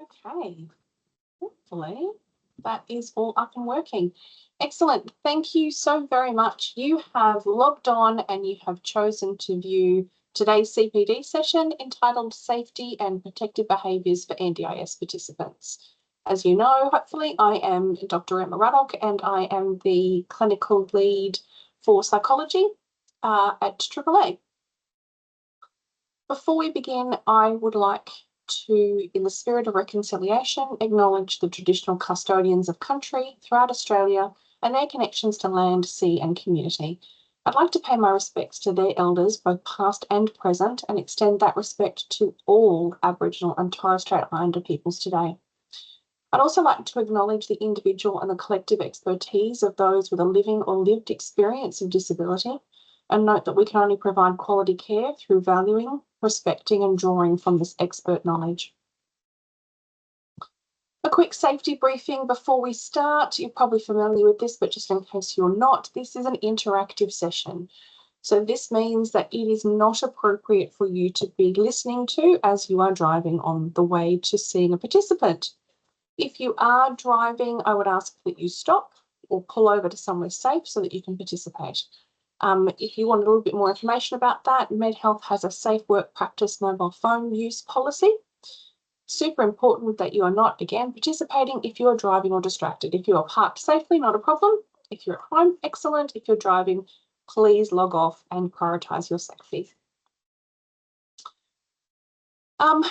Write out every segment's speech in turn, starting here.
Okay, hopefully that is all up and working. Excellent. Thank you so very much. You have logged on and you have chosen to view today's CPD session entitled Safety and Protective Behaviours for NDIS Participants. As you know, hopefully, I am Dr. Emma Ruddock and I am the clinical lead for psychology at AAA. Before we begin, I would like to, in the spirit of reconciliation, acknowledge the traditional custodians of country throughout Australia and their connections to land, sea and community. I'd like to pay my respects to their elders, both past and present, and extend that respect to all Aboriginal and Torres Strait Islander peoples today. I'd also like to acknowledge the individual and the collective expertise of those with a living or lived experience of disability, and note that we can only provide quality care through valuing, respecting and drawing from this expert knowledge. A quick safety briefing before we start. You're probably familiar with this, but just in case you're not, this is an interactive session. So this means that it is not appropriate for you to be listening to as you are driving on the way to seeing a participant. If you are driving, I would ask that you stop or pull over to somewhere safe so that you can participate. If you want a little bit more information about that, MedHealth has a safe work practice mobile phone use policy. Super important that you are not, again, participating if you are driving or distracted. If you are parked safely, not a problem. If you're at home, excellent. If you're driving, please log off and prioritise your safety.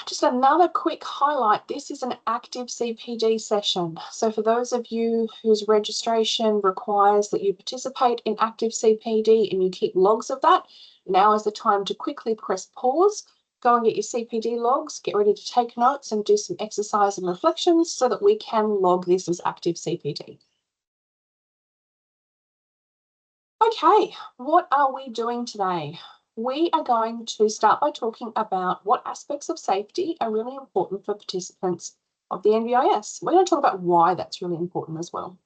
Just another quick highlight. This is an active CPD session. So for those of you whose registration requires that you participate in active CPD and you keep logs of that, now is the time to quickly press pause, go and get your CPD logs, get ready to take notes and do some exercise and reflections so that we can log this as active CPD. Okay, what are we doing today? We are going to start by talking about what aspects of safety are really important for participants of the NDIS. We're going to talk about why that's really important as well.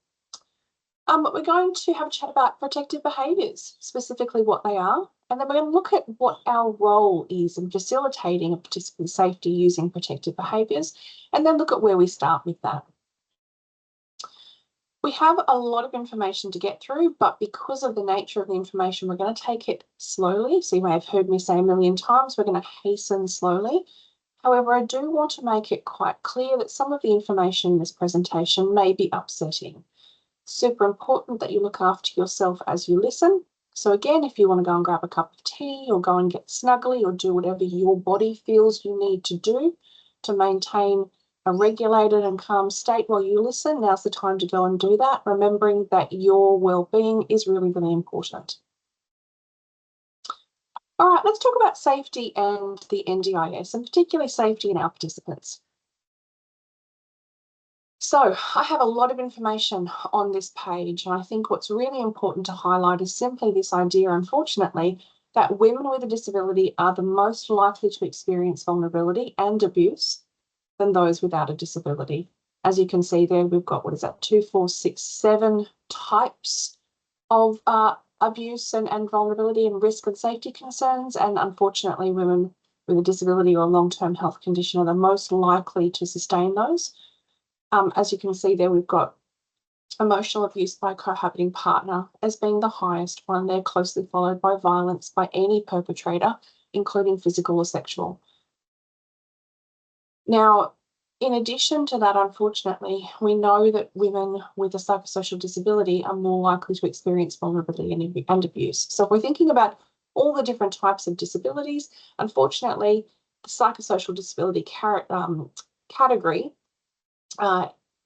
We're going to have a chat about protective behaviours, specifically what they are, and then we're going to look at what our role is in facilitating a participant's safety using protective behaviours, and then look at where we start with that. We have a lot of information to get through, but because of the nature of the information, we're going to take it slowly. So you may have heard me say a million times, we're going to hasten slowly. However, I do want to make it quite clear that some of the information in this presentation may be upsetting. Super important that you look after yourself as you listen. So again, if you want to go and grab a cup of tea or go and get snuggly or do whatever your body feels you need to do to maintain a regulated and calm state while you listen, now's the time to go and do that, remembering that your well-being is really, really important. All right, let's talk about safety and the NDIS, and particularly safety in our participants. So I have a lot of information on this page, and I think what's really important to highlight is simply this idea, unfortunately, that women with a disability are the most likely to experience vulnerability and abuse than those without a disability. As you can see there, we've got, 2, 4, 6, 7 types of abuse and vulnerability and risk and safety concerns. And unfortunately, women with a disability or a long-term health condition are the most likely to sustain those. As you can see there, we've got emotional abuse by a cohabiting partner as being the highest one. They're closely followed by violence by any perpetrator, including physical or sexual. Now, in addition to that, unfortunately, we know that women with a psychosocial disability are more likely to experience vulnerability and abuse. So if we're thinking about all the different types of disabilities, unfortunately, the psychosocial disability category,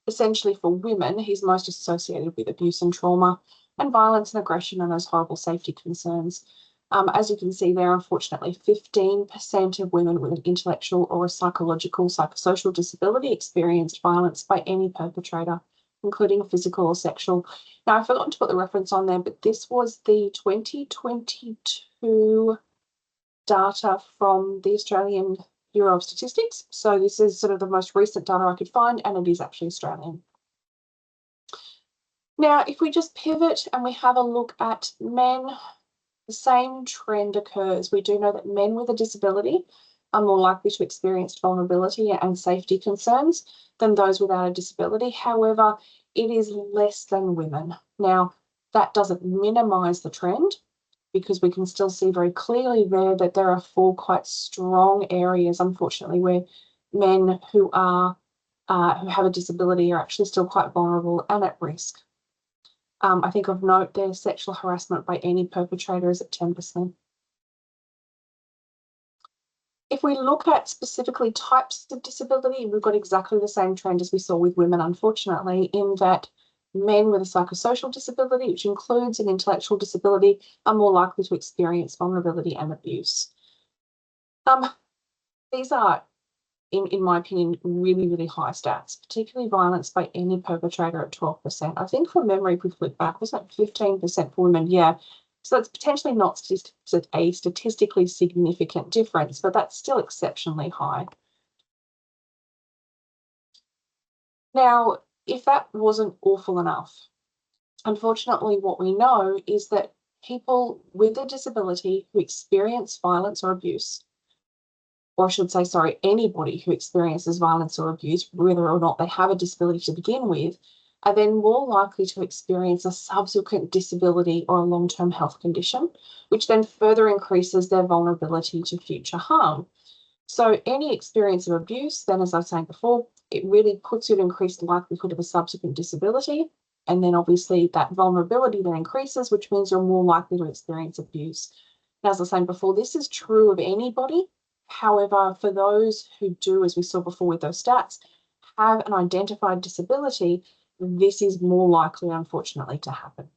essentially for women, is most associated with abuse and trauma and violence and aggression and those horrible safety concerns. As you can see there, unfortunately, 15% of women with an intellectual or a psychosocial disability experienced violence by any perpetrator, including physical or sexual. Now, I've forgotten to put the reference on there, but this was the 2022 data from the Australian Bureau of Statistics. So this is sort of the most recent data I could find, and it is actually Australian. Now, if we just pivot and we have a look at men, the same trend occurs. We do know that men with a disability are more likely to experience vulnerability and safety concerns than those without a disability. However, it is less than women. Now, that doesn't minimise the trend, because we can still see very clearly there that there are 4 quite strong areas, unfortunately, where men who have a disability are actually still quite vulnerable and at risk. I think of note there, sexual harassment by any perpetrator is at 10%. If we look at specifically types of disability, we've got exactly the same trend as we saw with women, unfortunately, in that men with a psychosocial disability, which includes an intellectual disability, are more likely to experience vulnerability and abuse. These are, in my opinion, really, really high stats, particularly violence by any perpetrator at 12%. I think from memory, if we flip back, was that 15% for women? Yeah. So it's potentially not a statistically significant difference, but that's still exceptionally high. Now, if that wasn't awful enough, unfortunately, what we know is that people with a disability who experience violence or abuse, or I should say, sorry, anybody who experiences violence or abuse, whether or not they have a disability to begin with, are then more likely to experience a subsequent disability or a long-term health condition, which then further increases their vulnerability to future harm. So any experience of abuse, then, as I was saying before, it really puts you at increased likelihood of a subsequent disability. And then obviously that vulnerability then increases, which means you're more likely to experience abuse. Now, as I was saying before, this is true of anybody. However, for those who do, as we saw before with those stats, have an identified disability, this is more likely, unfortunately, to happen.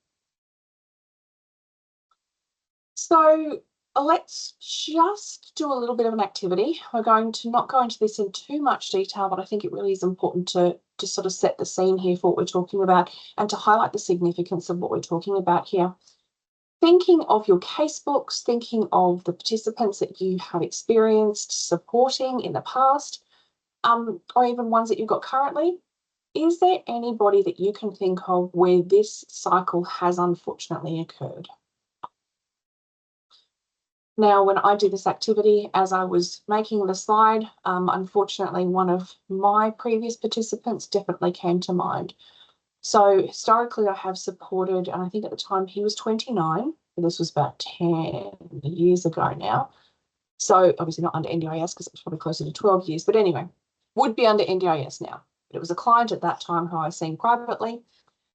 So let's just do a little bit of an activity. We're going to not go into this in too much detail, but I think it really is important to sort of set the scene here for what we're talking about and to highlight the significance of what we're talking about here. Thinking of your casebooks, thinking of the participants that you have experienced supporting in the past, or even ones that you've got currently, is there anybody that you can think of where this cycle has unfortunately occurred? Now, when I did this activity, as I was making the slide, unfortunately, one of my previous participants definitely came to mind. So historically, I have supported, and I think at the time he was 29, and this was about 10 years ago now. So obviously not under NDIS because it was probably closer to 12 years, but anyway, would be under NDIS now. But it was a client at that time who I was seeing privately.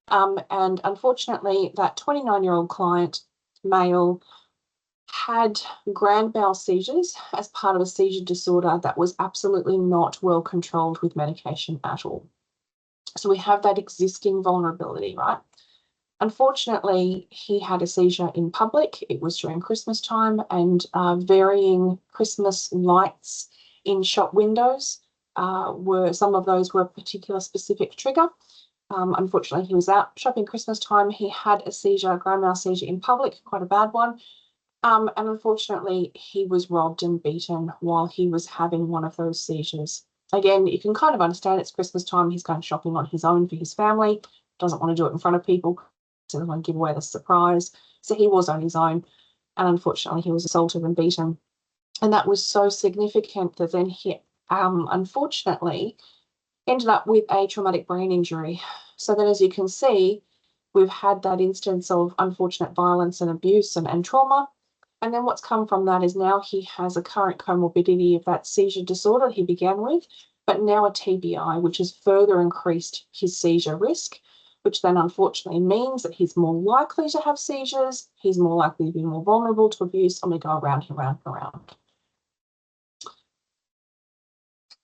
And unfortunately, that 29-year-old client, male, had grand bowel seizures as part of a seizure disorder that was absolutely not well controlled with medication at all. So we have that existing vulnerability, right? Unfortunately, he had a seizure in public. It was during Christmas time, and varying Christmas lights in shop windows some of those were a particular specific trigger. Unfortunately, he was out shopping Christmas time. He had a seizure, a grand mal seizure in public, quite a bad one. And unfortunately, he was robbed and beaten while he was having one of those seizures. Again, you can kind of understand it's Christmas time. He's going shopping on his own for his family, doesn't want to do it in front of people, doesn't want to give away the surprise. So he was on his own, and unfortunately, he was assaulted and beaten. And that was so significant that then he, unfortunately, ended up with a traumatic brain injury. So then, as you can see, we've had that instance of unfortunate violence and abuse and trauma. And then what's come from that is now he has a current comorbidity of that seizure disorder he began with, but now a TBI, which has further increased his seizure risk, which then unfortunately means that he's more likely to have seizures, he's more likely to be more vulnerable to abuse, and we go around and around and around.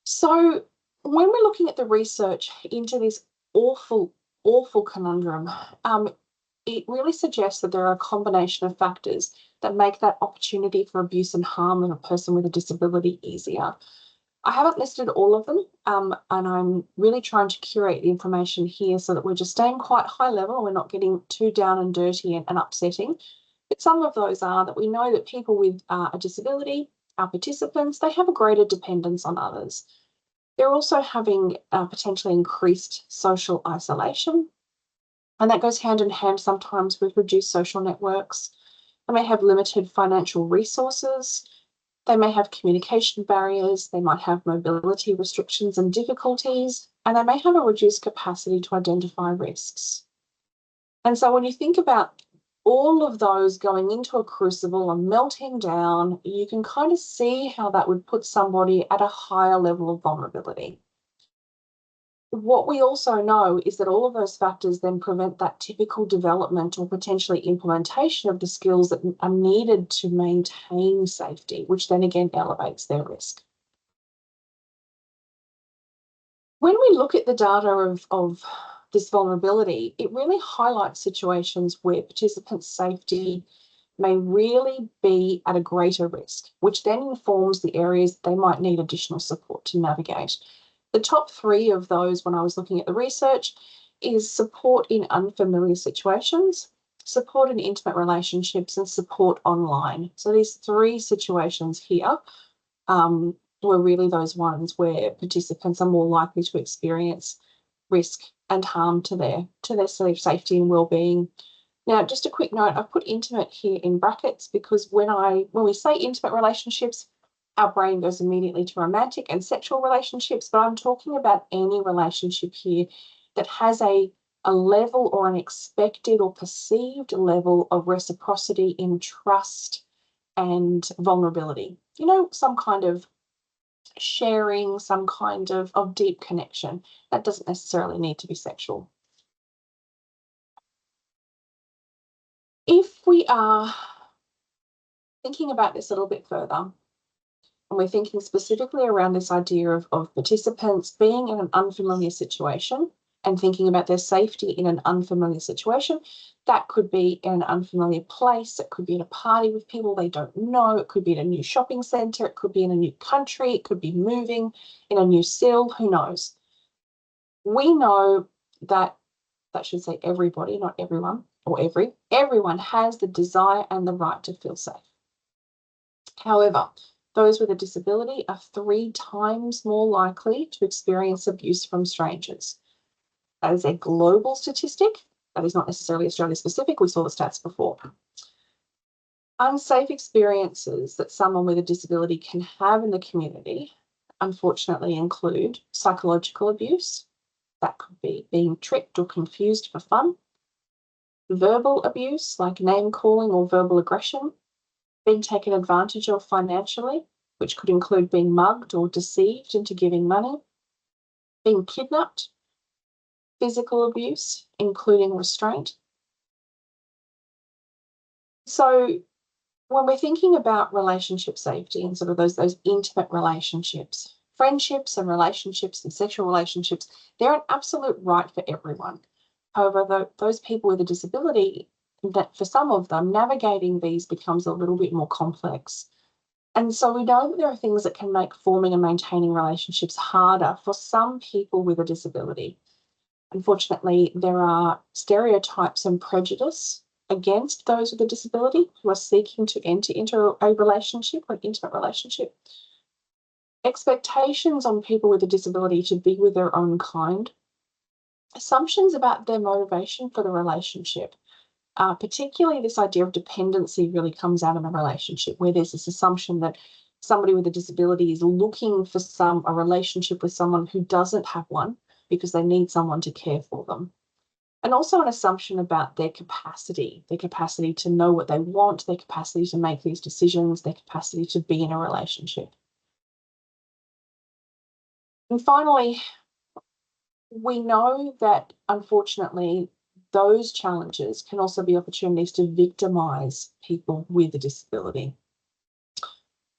So when we're looking at the research into this awful, awful conundrum, it really suggests that there are a combination of factors that make that opportunity for abuse and harm of a person with a disability easier. I haven't listed all of them, and I'm really trying to curate the information here so that we're just staying quite high level and we're not getting too down and dirty and upsetting. But some of those are that we know that people with a disability, our participants, they have a greater dependence on others. They're also having potentially increased social isolation, and that goes hand in hand sometimes with reduced social networks. They may have limited financial resources. They may have communication barriers, they might have mobility restrictions and difficulties, and they may have a reduced capacity to identify risks. And so when you think about all of those going into a crucible and melting down, you can kind of see how that would put somebody at a higher level of vulnerability. What we also know is that all of those factors then prevent that typical development or potentially implementation of the skills that are needed to maintain safety, which then again elevates their risk. When we look at the data of this vulnerability, it really highlights situations where participants' safety may really be at a greater risk, which then informs the areas they might need additional support to navigate. The top three of those, when I was looking at the research, is support in unfamiliar situations, support in intimate relationships, and support online. So these three situations here were really those ones where participants are more likely to experience risk and harm to their safety and well-being. Now, just a quick note, I've put intimate here in brackets because when we say intimate relationships, our brain goes immediately to romantic and sexual relationships, but I'm talking about any relationship here that has a level or an expected or perceived level of reciprocity in trust and vulnerability. You know, some kind of sharing, some kind of deep connection. That doesn't necessarily need to be sexual. If we are thinking about this a little bit further, and we're thinking specifically around this idea of participants being in an unfamiliar situation and thinking about their safety in an unfamiliar situation, that could be in an unfamiliar place, it could be at a party with people they don't know, it could be in a new shopping centre, it could be in a new country, it could be moving in a new cell, who knows. We know that should say everybody, not everyone, or everyone has the desire and the right to feel safe. However, those with a disability are 3 times more likely to experience abuse from strangers. That is a global statistic. That is not necessarily Australia specific. We saw the stats before. Unsafe experiences that someone with a disability can have in the community, unfortunately, include psychological abuse. That could be being tricked or confused for fun. Verbal abuse, like name calling or verbal aggression. Being taken advantage of financially, which could include being mugged or deceived into giving money. Being kidnapped. Physical abuse, including restraint. So when we're thinking about relationship safety and sort of those intimate relationships, friendships and relationships and sexual relationships, they're an absolute right for everyone. However, those people with a disability, that for some of them, navigating these becomes a little bit more complex. And so we know that there are things that can make forming and maintaining relationships harder for some people with a disability. Unfortunately, there are stereotypes and prejudice against those with a disability who are seeking to enter into a relationship or an intimate relationship. Expectations on people with a disability to be with their own kind. Assumptions about their motivation for the relationship. Particularly this idea of dependency really comes out in a relationship where there's this assumption that somebody with a disability is looking for a relationship with someone who doesn't have one because they need someone to care for them. And also an assumption about their capacity to know what they want, their capacity to make these decisions, their capacity to be in a relationship. And finally, we know that unfortunately, those challenges can also be opportunities to victimise people with a disability.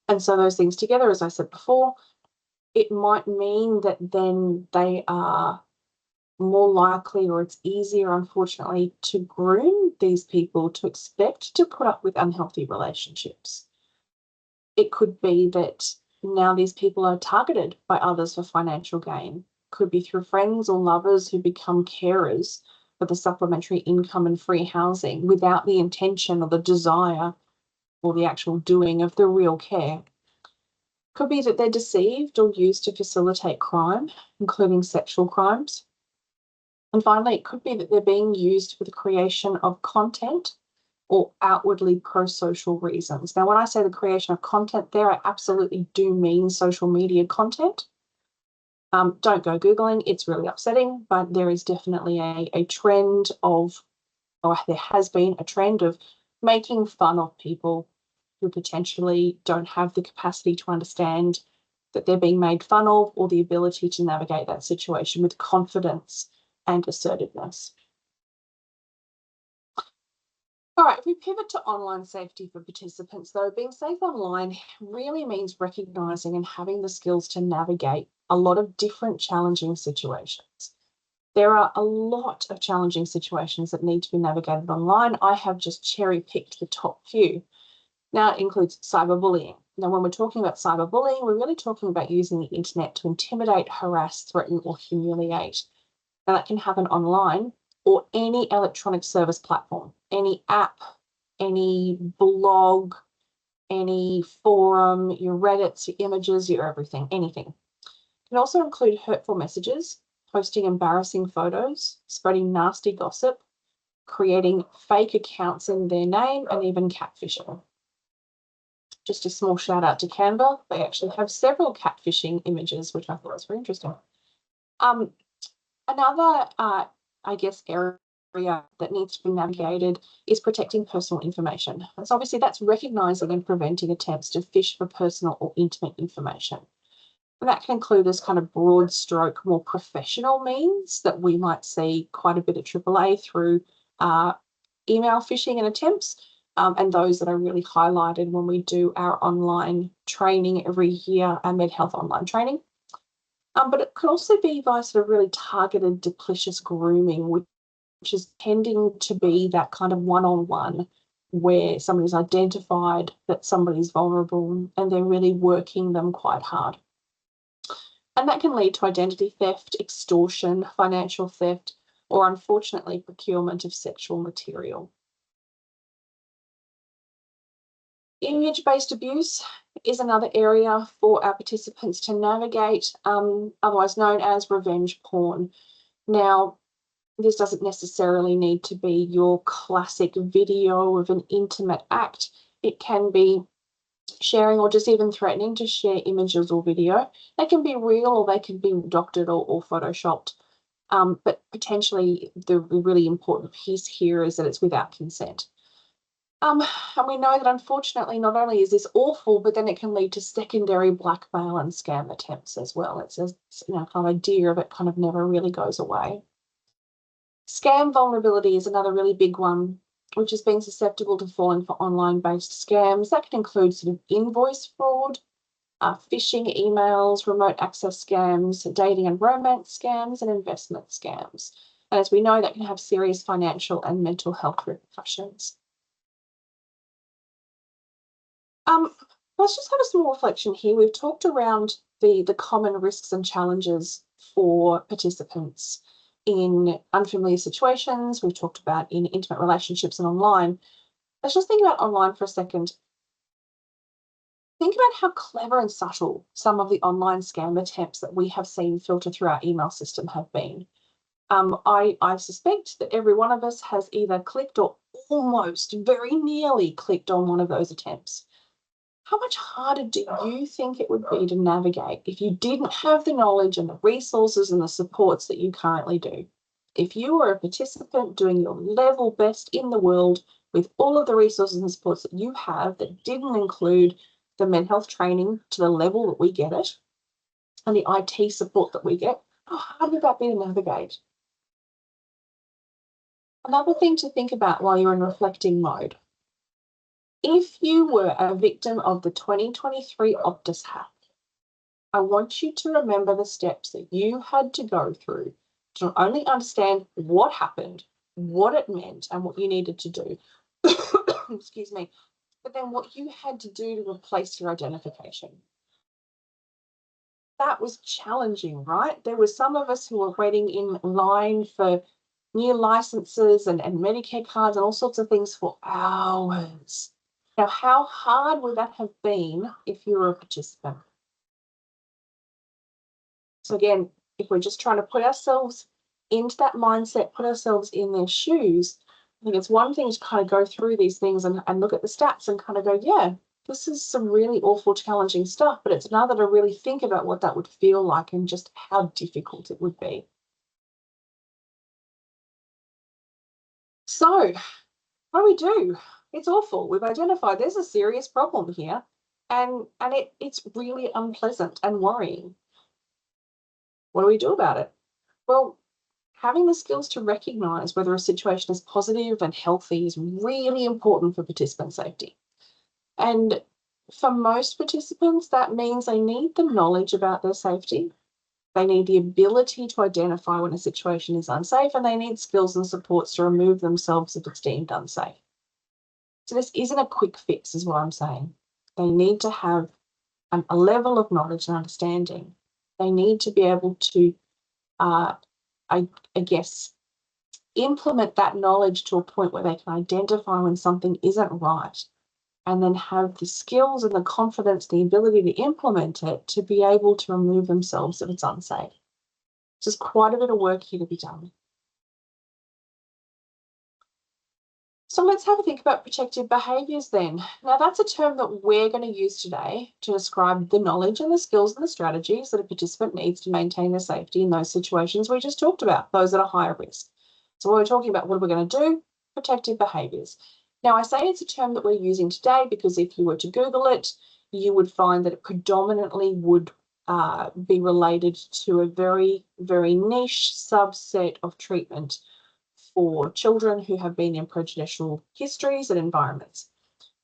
And so those things together, as I said before, it might mean that then they are more likely, or it's easier, unfortunately, to groom these people to expect to put up with unhealthy relationships. It could be that now these people are targeted by others for financial gain. Could be through friends or lovers who become carers for the supplementary income and free housing without the intention or the desire or the actual doing of the real care. Could be that they're deceived or used to facilitate crime, including sexual crimes. And finally, it could be that they're being used for the creation of content or outwardly pro-social reasons. Now, when I say the creation of content there, I absolutely do mean social media content. Don't go Googling, it's really upsetting, but there is definitely a trend of, or there has been a trend of making fun of people who potentially don't have the capacity to understand that they're being made fun of or the ability to navigate that situation with confidence and assertiveness. All right, if we pivot to online safety for participants, though, being safe online really means recognising and having the skills to navigate a lot of different challenging situations. There are a lot of challenging situations that need to be navigated online. I have just cherry-picked the top few. Now, it includes cyberbullying. Now, when we're talking about cyberbullying, we're really talking about using the internet to intimidate, harass, threaten, or humiliate. Now, that can happen online or any electronic service platform, any app, any blog, any forum, your Reddits, your images, your everything, anything. It can also include hurtful messages, posting embarrassing photos, spreading nasty gossip, creating fake accounts in their name, and even catfishing. Just a small shout out to Canva. They actually have several catfishing images, which I thought was very interesting. Another, I guess, area that needs to be navigated is protecting personal information. So obviously that's recognising and preventing attempts to phish for personal or intimate information. And that can include this kind of broad stroke, more professional means that we might see quite a bit at AAA through email phishing and attempts, and those that are really highlighted when we do our online training every year, our Med Health online training. But it could also be by sort of really targeted duplicitous grooming, which is tending to be that kind of one-on-one where somebody's identified that somebody's vulnerable and they're really working them quite hard. And that can lead to identity theft, extortion, financial theft, or unfortunately, procurement of sexual material. Image-based abuse is another area for our participants to navigate, otherwise known as revenge porn. Now, this doesn't necessarily need to be your classic video of an intimate act. It can be sharing or just even threatening to share images or video. They can be real or they can be doctored or photoshopped. But potentially the really important piece here is that it's without consent. And we know that unfortunately, not only is this awful, but then it can lead to secondary blackmail and scam attempts as well. It's a kind of idea of it kind of never really goes away. Scam vulnerability is another really big one, which is being susceptible to falling for online-based scams. That can include sort of invoice fraud, phishing emails, remote access scams, dating and romance scams, and investment scams. And as we know, that can have serious financial and mental health repercussions. Let's just have a small reflection here. We've talked around the common risks and challenges for participants in unfamiliar situations. We've talked about in intimate relationships and online. Let's just think about online for a second. Think about how clever and subtle some of the online scam attempts that we have seen filter through our email system have been. I suspect that every one of us has either clicked or almost very nearly clicked on one of those attempts. How much harder do you think it would be to navigate if you didn't have the knowledge and the resources and the supports that you currently do? If you were a participant doing your level best in the world with all of the resources and supports that you have that didn't include the mental health training to the level that we get it and the IT support that we get, how hard would that be to navigate? Another thing to think about while you're in reflecting mode. If you were a victim of the 2023 Optus hack, I want you to remember the steps that you had to go through to not only understand what happened, what it meant, and what you needed to do, excuse me, but then what you had to do to replace your identification. That was challenging, right? There were some of us who were waiting in line for new licenses and Medicare cards and all sorts of things for hours. Now, how hard would that have been if you were a participant? So again, if we're just trying to put ourselves into that mindset, put ourselves in their shoes, I think it's one thing to kind of go through these things and look at the stats and kind of go, yeah, this is some really awful, challenging stuff, but it's another to really think about what that would feel like and just how difficult it would be. So what do we do? It's awful. We've identified there's a serious problem here, and it's really unpleasant and worrying. What do we do about it? Well, having the skills to recognize whether a situation is positive and healthy is really important for participant safety. And for most participants, that means they need the knowledge about their safety. They need the ability to identify when a situation is unsafe, and they need skills and supports to remove themselves if it's deemed unsafe. So this isn't a quick fix, is what I'm saying. They need to have a level of knowledge and understanding. They need to be able to, I guess, implement that knowledge to a point where they can identify when something isn't right, and then have the skills and the confidence, the ability to implement it to be able to remove themselves if it's unsafe. There's quite a bit of work here to be done. So let's have a think about protective behaviours then. Now, that's a term that we're going to use today to describe the knowledge and the skills and the strategies that a participant needs to maintain their safety in those situations we just talked about, those that are higher risk. So when we're talking about what are we going to do, protective behaviours. Now, I say it's a term that we're using today because if you were to Google it, you would find that it predominantly would be related to a very, very niche subset of treatment for children who have been in prejudicial histories and environments.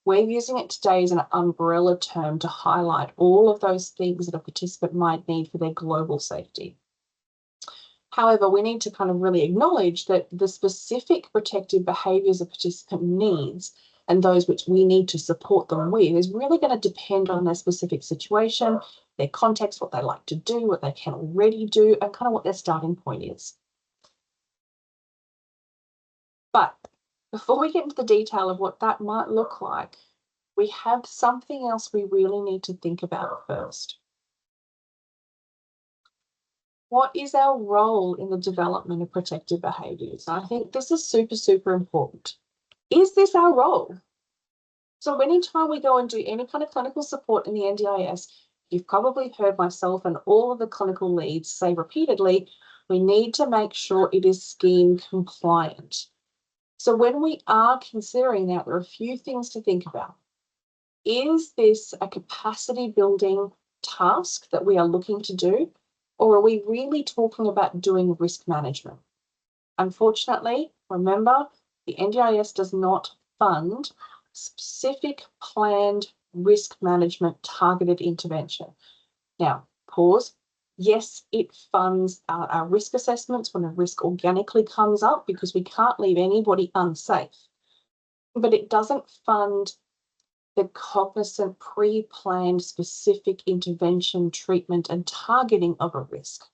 We're using it today as an umbrella term to highlight all of those things that a participant might need for their global safety. However, we need to kind of really acknowledge that the specific protective behaviours a participant needs and those which we need to support them with is really going to depend on their specific situation, their context, what they like to do, what they can already do, and kind of what their starting point is. But before we get into the detail of what that might look like, we have something else we really need to think about first. What is our role in the development of protective behaviours? I think this is super, super important. Is this our role? So anytime we go and do any kind of clinical support in the NDIS, you've probably heard myself and all of the clinical leads say repeatedly, we need to make sure it is scheme compliant. So when we are considering that, there are a few things to think about. Is this a capacity building task that we are looking to do, or are we really talking about doing risk management? Unfortunately, remember, the NDIS does not fund specific planned risk management targeted intervention. Now, pause. Yes, it funds our risk assessments when a risk organically comes up because we can't leave anybody unsafe. But it doesn't fund the cognizant, pre-planned, specific intervention, treatment, and targeting of a risk.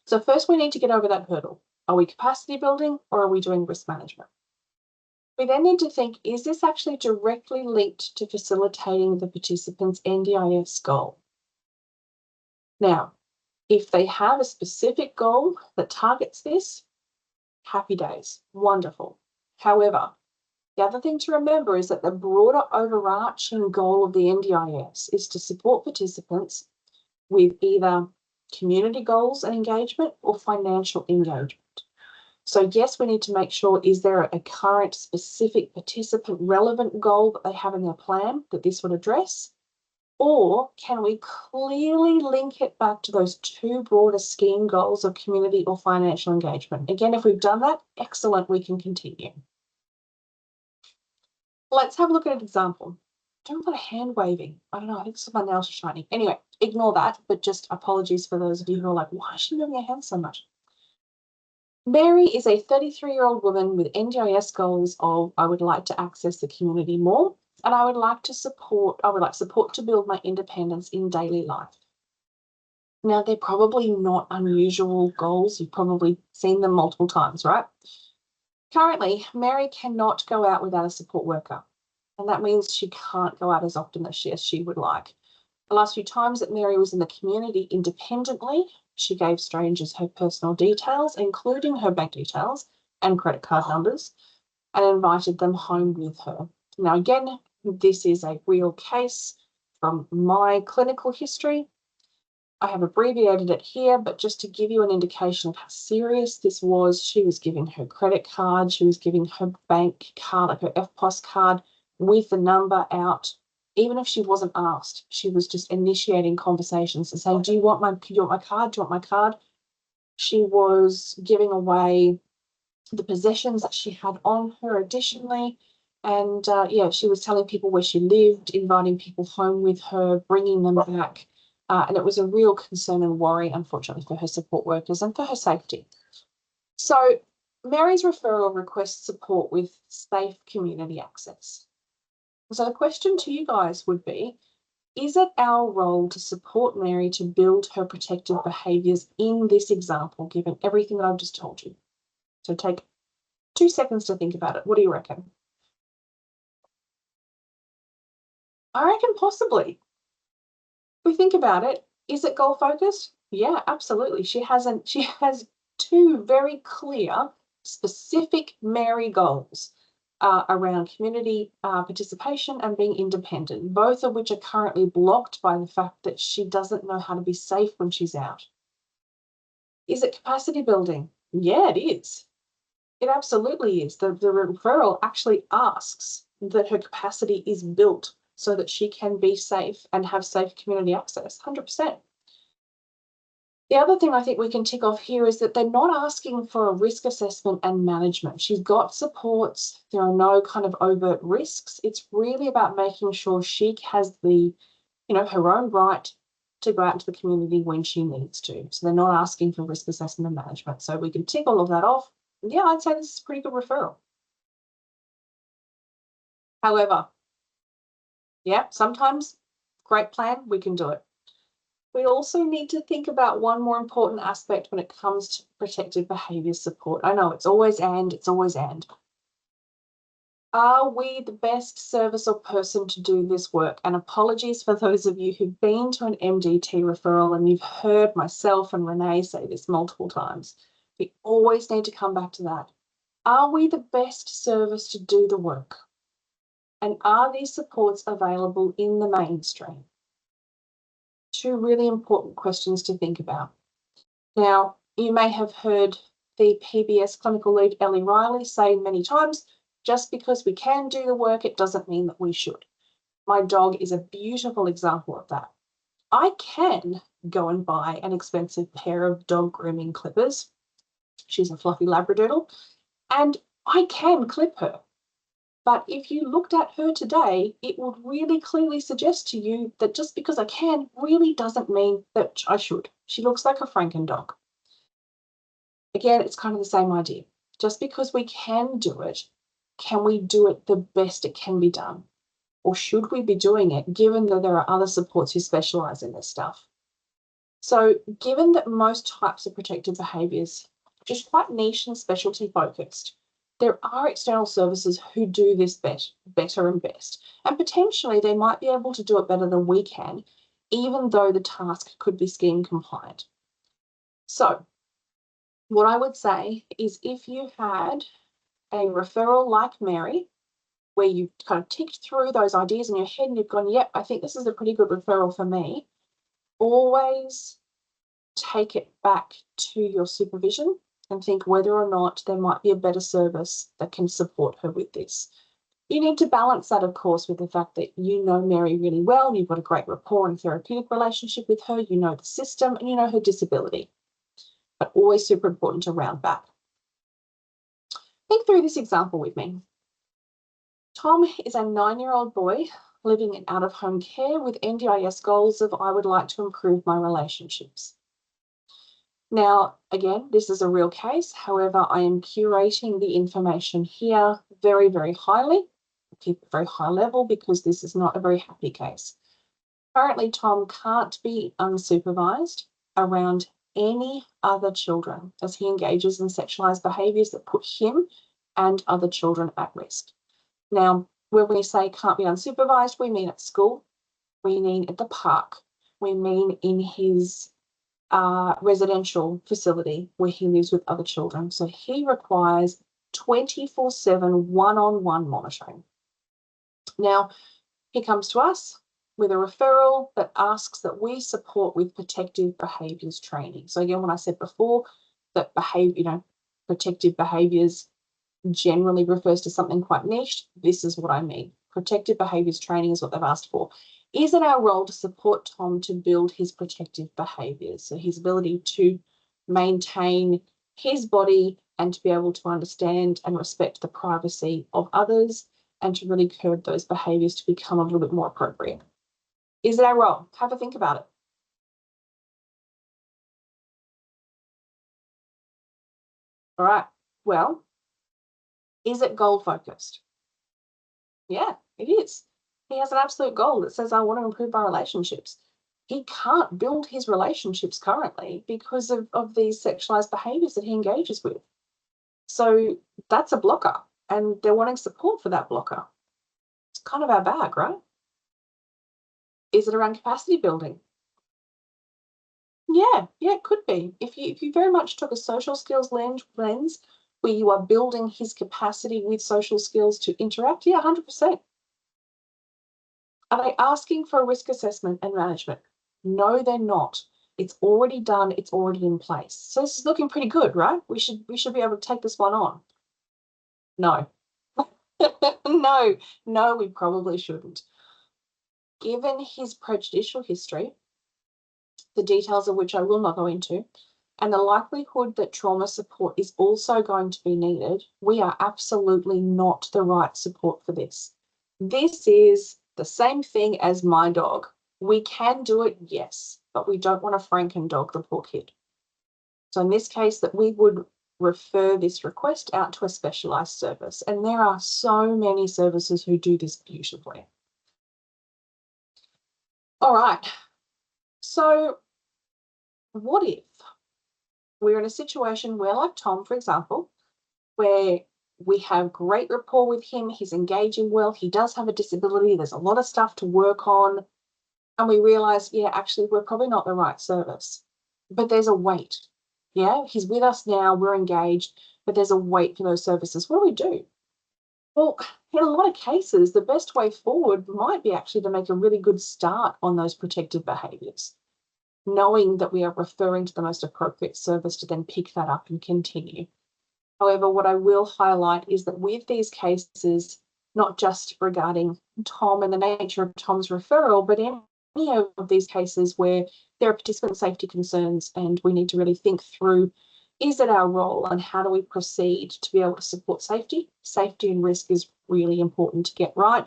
So first we need to get over that hurdle. Are we capacity building or are we doing risk management? We then need to think, is this actually directly linked to facilitating the participant's NDIS goal? Now, if they have a specific goal that targets this, happy days, wonderful. However, the other thing to remember is that the broader overarching goal of the NDIS is to support participants with either community goals and engagement or financial engagement. So yes, we need to make sure, is there a current specific participant relevant goal that they have in their plan that this would address? Or can we clearly link it back to those two broader scheme goals of community or financial engagement? Again, if we've done that, excellent, we can continue. Let's have a look at an example. Doing a lot of hand waving. I don't know, I think my nails are shiny. Anyway, ignore that, but just apologies for those of you who are like, why is she moving her hands so much? Mary is a 33-year-old woman with NDIS goals of, I would like to access the community more, and I would like support to build my independence in daily life. Now, they're probably not unusual goals. You've probably seen them multiple times, right? Currently, Mary cannot go out without a support worker, and that means she can't go out as often as she would like. The last few times that Mary was in the community independently, she gave strangers her personal details, including her bank details, and credit card numbers and invited them home with her. Now, again, this is a real case from my clinical history. I have abbreviated it here, but just to give you an indication of how serious this was, she was giving her credit card, she was giving her bank card, like her FPOS card, with the number out. Even if she wasn't asked, she was just initiating conversations and saying, do you want my card? Do you want my card? She was giving away the possessions that she had on her additionally. And yeah, she was telling people where she lived, inviting people home with her, bringing them back. And it was a real concern and worry, unfortunately, for her support workers and for her safety. So Mary's referral requests support with safe community access. So the question to you guys would be, is it our role to support Mary to build her protective behaviours in this example, given everything that I've just told you? So take 2 seconds to think about it. What do you reckon? I reckon possibly. If we think about it, is it goal focused? Yeah, absolutely. She has 2 very clear, specific Mary goals around community participation and being independent, both of which are currently blocked by the fact that she doesn't know how to be safe when she's out. Is it capacity building? Yeah, it is. It absolutely is. The referral actually asks that her capacity is built so that she can be safe and have safe community access, 100%. The other thing I think we can tick off here is that they're not asking for a risk assessment and management. She's got supports. There are no kind of overt risks. It's really about making sure she has the, her own right to go out into the community when she needs to. So they're not asking for risk assessment and management. So we can tick all of that off. Yeah, I'd say this is a pretty good referral. However, yeah, sometimes great plan, we can do it. We also need to think about one more important aspect when it comes to protective behaviour support. I know it's always and. Are we the best service or person to do this work? And apologies for those of you who've been to an MDT referral and you've heard myself and Renee say this multiple times. We always need to come back to that. Are we the best service to do the work? And are these supports available in the mainstream? 2 really important questions to think about. Now, you may have heard the PBS clinical lead, Ellie Riley, say many times, just because we can do the work, it doesn't mean that we should. My dog is a beautiful example of that. I can go and buy an expensive pair of dog grooming clippers. She's a fluffy Labradoodle, and I can clip her. But if you looked at her today, it would really clearly suggest to you that just because I can really doesn't mean that I should. She looks like a Franken dog. Again, it's kind of the same idea. Just because we can do it, can we do it the best it can be done? Or should we be doing it, given that there are other supports who specialise in this stuff? So given that most types of protective behaviours are just quite niche and specialty focused, there are external services who do this better and best. And potentially they might be able to do it better than we can, even though the task could be scheme compliant. So what I would say is if you had a referral like Mary, where you've kind of ticked through those ideas in your head and you've gone, yep, I think this is a pretty good referral for me, always take it back to your supervision and think whether or not there might be a better service that can support her with this. You need to balance that, of course, with the fact that you know Mary really well, you've got a great rapport and therapeutic relationship with her, you know the system, and you know her disability. But always super important to round back. Think through this example with me. Tom is a 9-year-old boy living in out-of-home care with NDIS goals of I would like to improve my relationships. Now, again, this is a real case. However, I am curating the information here very, very highly. Keep it very high level because this is not a very happy case. Currently, Tom can't be unsupervised around any other children as he engages in sexualized behaviours that put him and other children at risk. Now, when we say can't be unsupervised, we mean at school, we mean at the park, we mean in his residential facility where he lives with other children. So he requires 24/7 one-on-one monitoring. Now, he comes to us with a referral that asks that we support with protective behaviours training. So again, when I said before that protective behaviours generally refers to something quite niche, this is what I mean. Protective behaviours training is what they've asked for. Is it our role to support Tom to build his protective behaviours? So his ability to maintain his body and to be able to understand and respect the privacy of others and to really curb those behaviours to become a little bit more appropriate. Is it our role? Have a think about it. All right. Well, is it goal focused? Yeah, it is. He has an absolute goal that says, I want to improve our relationships. He can't build his relationships currently because of these sexualized behaviors that he engages with. So that's a blocker, and they're wanting support for that blocker. It's kind of our bag, right? Is it around capacity building? Yeah, it could be. If you very much took a social skills lens where you are building his capacity with social skills to interact, yeah, 100%. Are they asking for a risk assessment and management? No, they're not. It's already done, it's already in place. So this is looking pretty good, right? We should be able to take this one on. No. No, we probably shouldn't. Given his prejudicial history, the details of which I will not go into, and the likelihood that trauma support is also going to be needed, we are absolutely not the right support for this. This is the same thing as my dog. We can do it, yes, but we don't want to Franken dog the poor kid. So in this case, that we would refer this request out to a specialised service. And there are so many services who do this beautifully. All right. So what if we're in a situation where, like Tom, for example, where we have great rapport with him, he's engaging well, he does have a disability, there's a lot of stuff to work on, and we realise, yeah, actually, we're probably not the right service. But there's a wait. Yeah, he's with us now, we're engaged, but there's a wait for those services. What do? Well, in a lot of cases, the best way forward might be actually to make a really good start on those protective behaviours, knowing that we are referring to the most appropriate service to then pick that up and continue. However, what I will highlight is that with these cases, not just regarding Tom and the nature of Tom's referral, but in any of these cases where there are participant safety concerns and we need to really think through, is it our role and how do we proceed to be able to support safety? Safety and risk is really important to get right.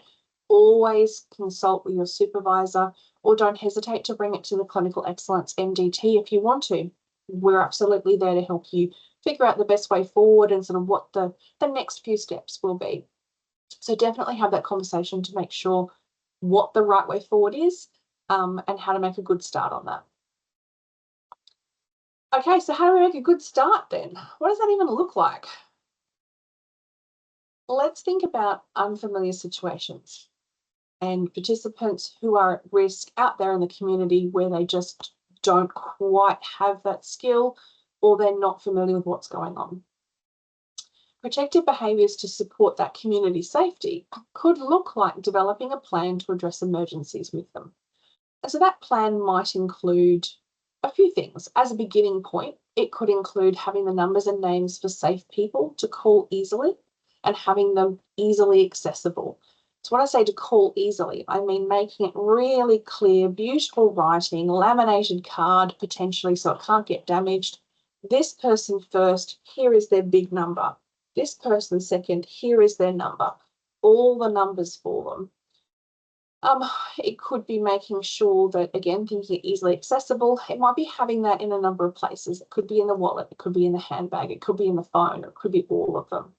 Always consult with your supervisor, or don't hesitate to bring it to the Clinical Excellence MDT if you want to. We're absolutely there to help you figure out the best way forward and sort of what the next few steps will be. So definitely have that conversation to make sure what the right way forward is, and how to make a good start on that. Okay, so how do we make a good start then? What does that even look like? Let's think about unfamiliar situations and participants who are at risk out there in the community where they just don't quite have that skill or they're not familiar with what's going on. Protective behaviours to support that community safety could look like developing a plan to address emergencies with them. And so that plan might include a few things. As a beginning point, it could include having the numbers and names for safe people to call easily and having them easily accessible. So when I say to call easily, I mean making it really clear, beautiful writing, laminated card potentially so it can't get damaged. This person first, here is their big number. This person second, here is their number. All the numbers for them. It could be making sure that, again, thinking easily accessible, it might be having that in a number of places. It could be in the wallet, it could be in the handbag, it could be in the phone, it could be all of them.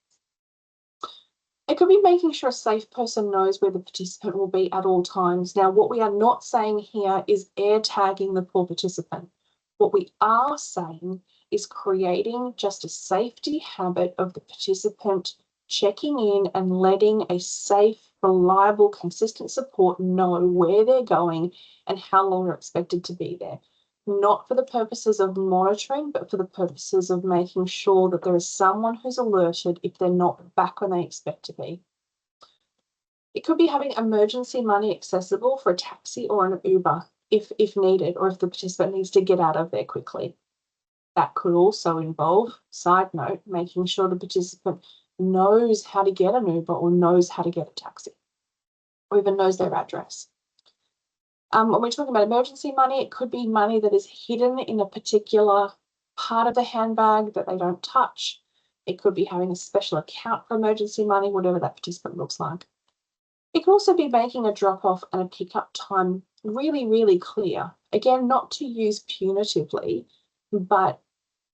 It could be making sure a safe person knows where the participant will be at all times. Now, what we are not saying here is air tagging the poor participant. What we are saying is creating just a safety habit of the participant checking in and letting a safe, reliable, consistent support know where they're going and how long they're expected to be there. not for the purposes of monitoring, but for the purposes of making sure that there is someone who's alerted if they're not back when they expect to be. It could be having emergency money accessible for a taxi or an Uber if needed, or if the participant needs to get out of there quickly. That could also involve, side note, making sure the participant knows how to get an Uber or knows how to get a taxi, or even knows their address. When we're talking about emergency money, it could be money that is hidden in a particular part of the handbag that they don't touch. It could be having a special account for emergency money, whatever that participant looks like. It could also be making a drop-off and a pick-up time really, really clear. Again, not to use punitively, but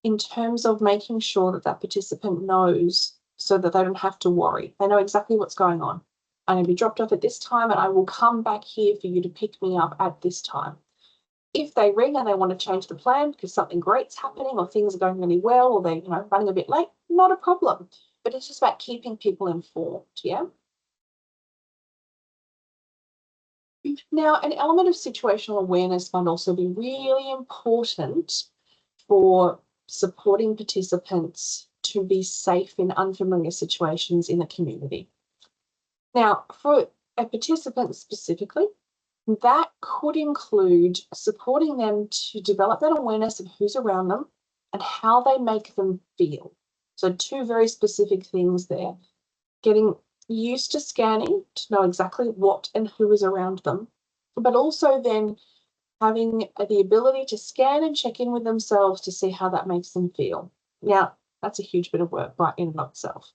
in terms of making sure that that participant knows so that they don't have to worry. They know exactly what's going on. I'm going to be dropped off at this time and I will come back here for you to pick me up at this time. If they ring and they want to change the plan because something great's happening or things are going really well or they're running a bit late, not a problem. But it's just about keeping people informed, yeah? Now, an element of situational awareness might also be really important for supporting participants to be safe in unfamiliar situations in the community. Now, for a participant specifically, that could include supporting them to develop that awareness of who's around them and how they make them feel. So two very specific things there. Getting used to scanning to know exactly what and who is around them, but also then having the ability to scan and check in with themselves to see how that makes them feel. Now, that's a huge bit of work right in and of itself.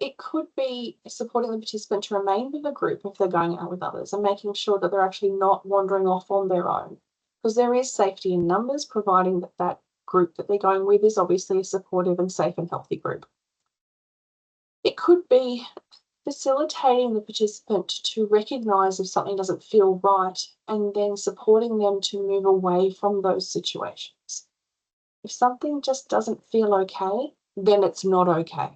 It could be supporting the participant to remain with the group if they're going out with others and making sure that they're actually not wandering off on their own, because there is safety in numbers, providing that that group that they're going with is obviously a supportive and safe and healthy group. It could be facilitating the participant to recognise if something doesn't feel right and then supporting them to move away from those situations. If something just doesn't feel okay, then it's not okay,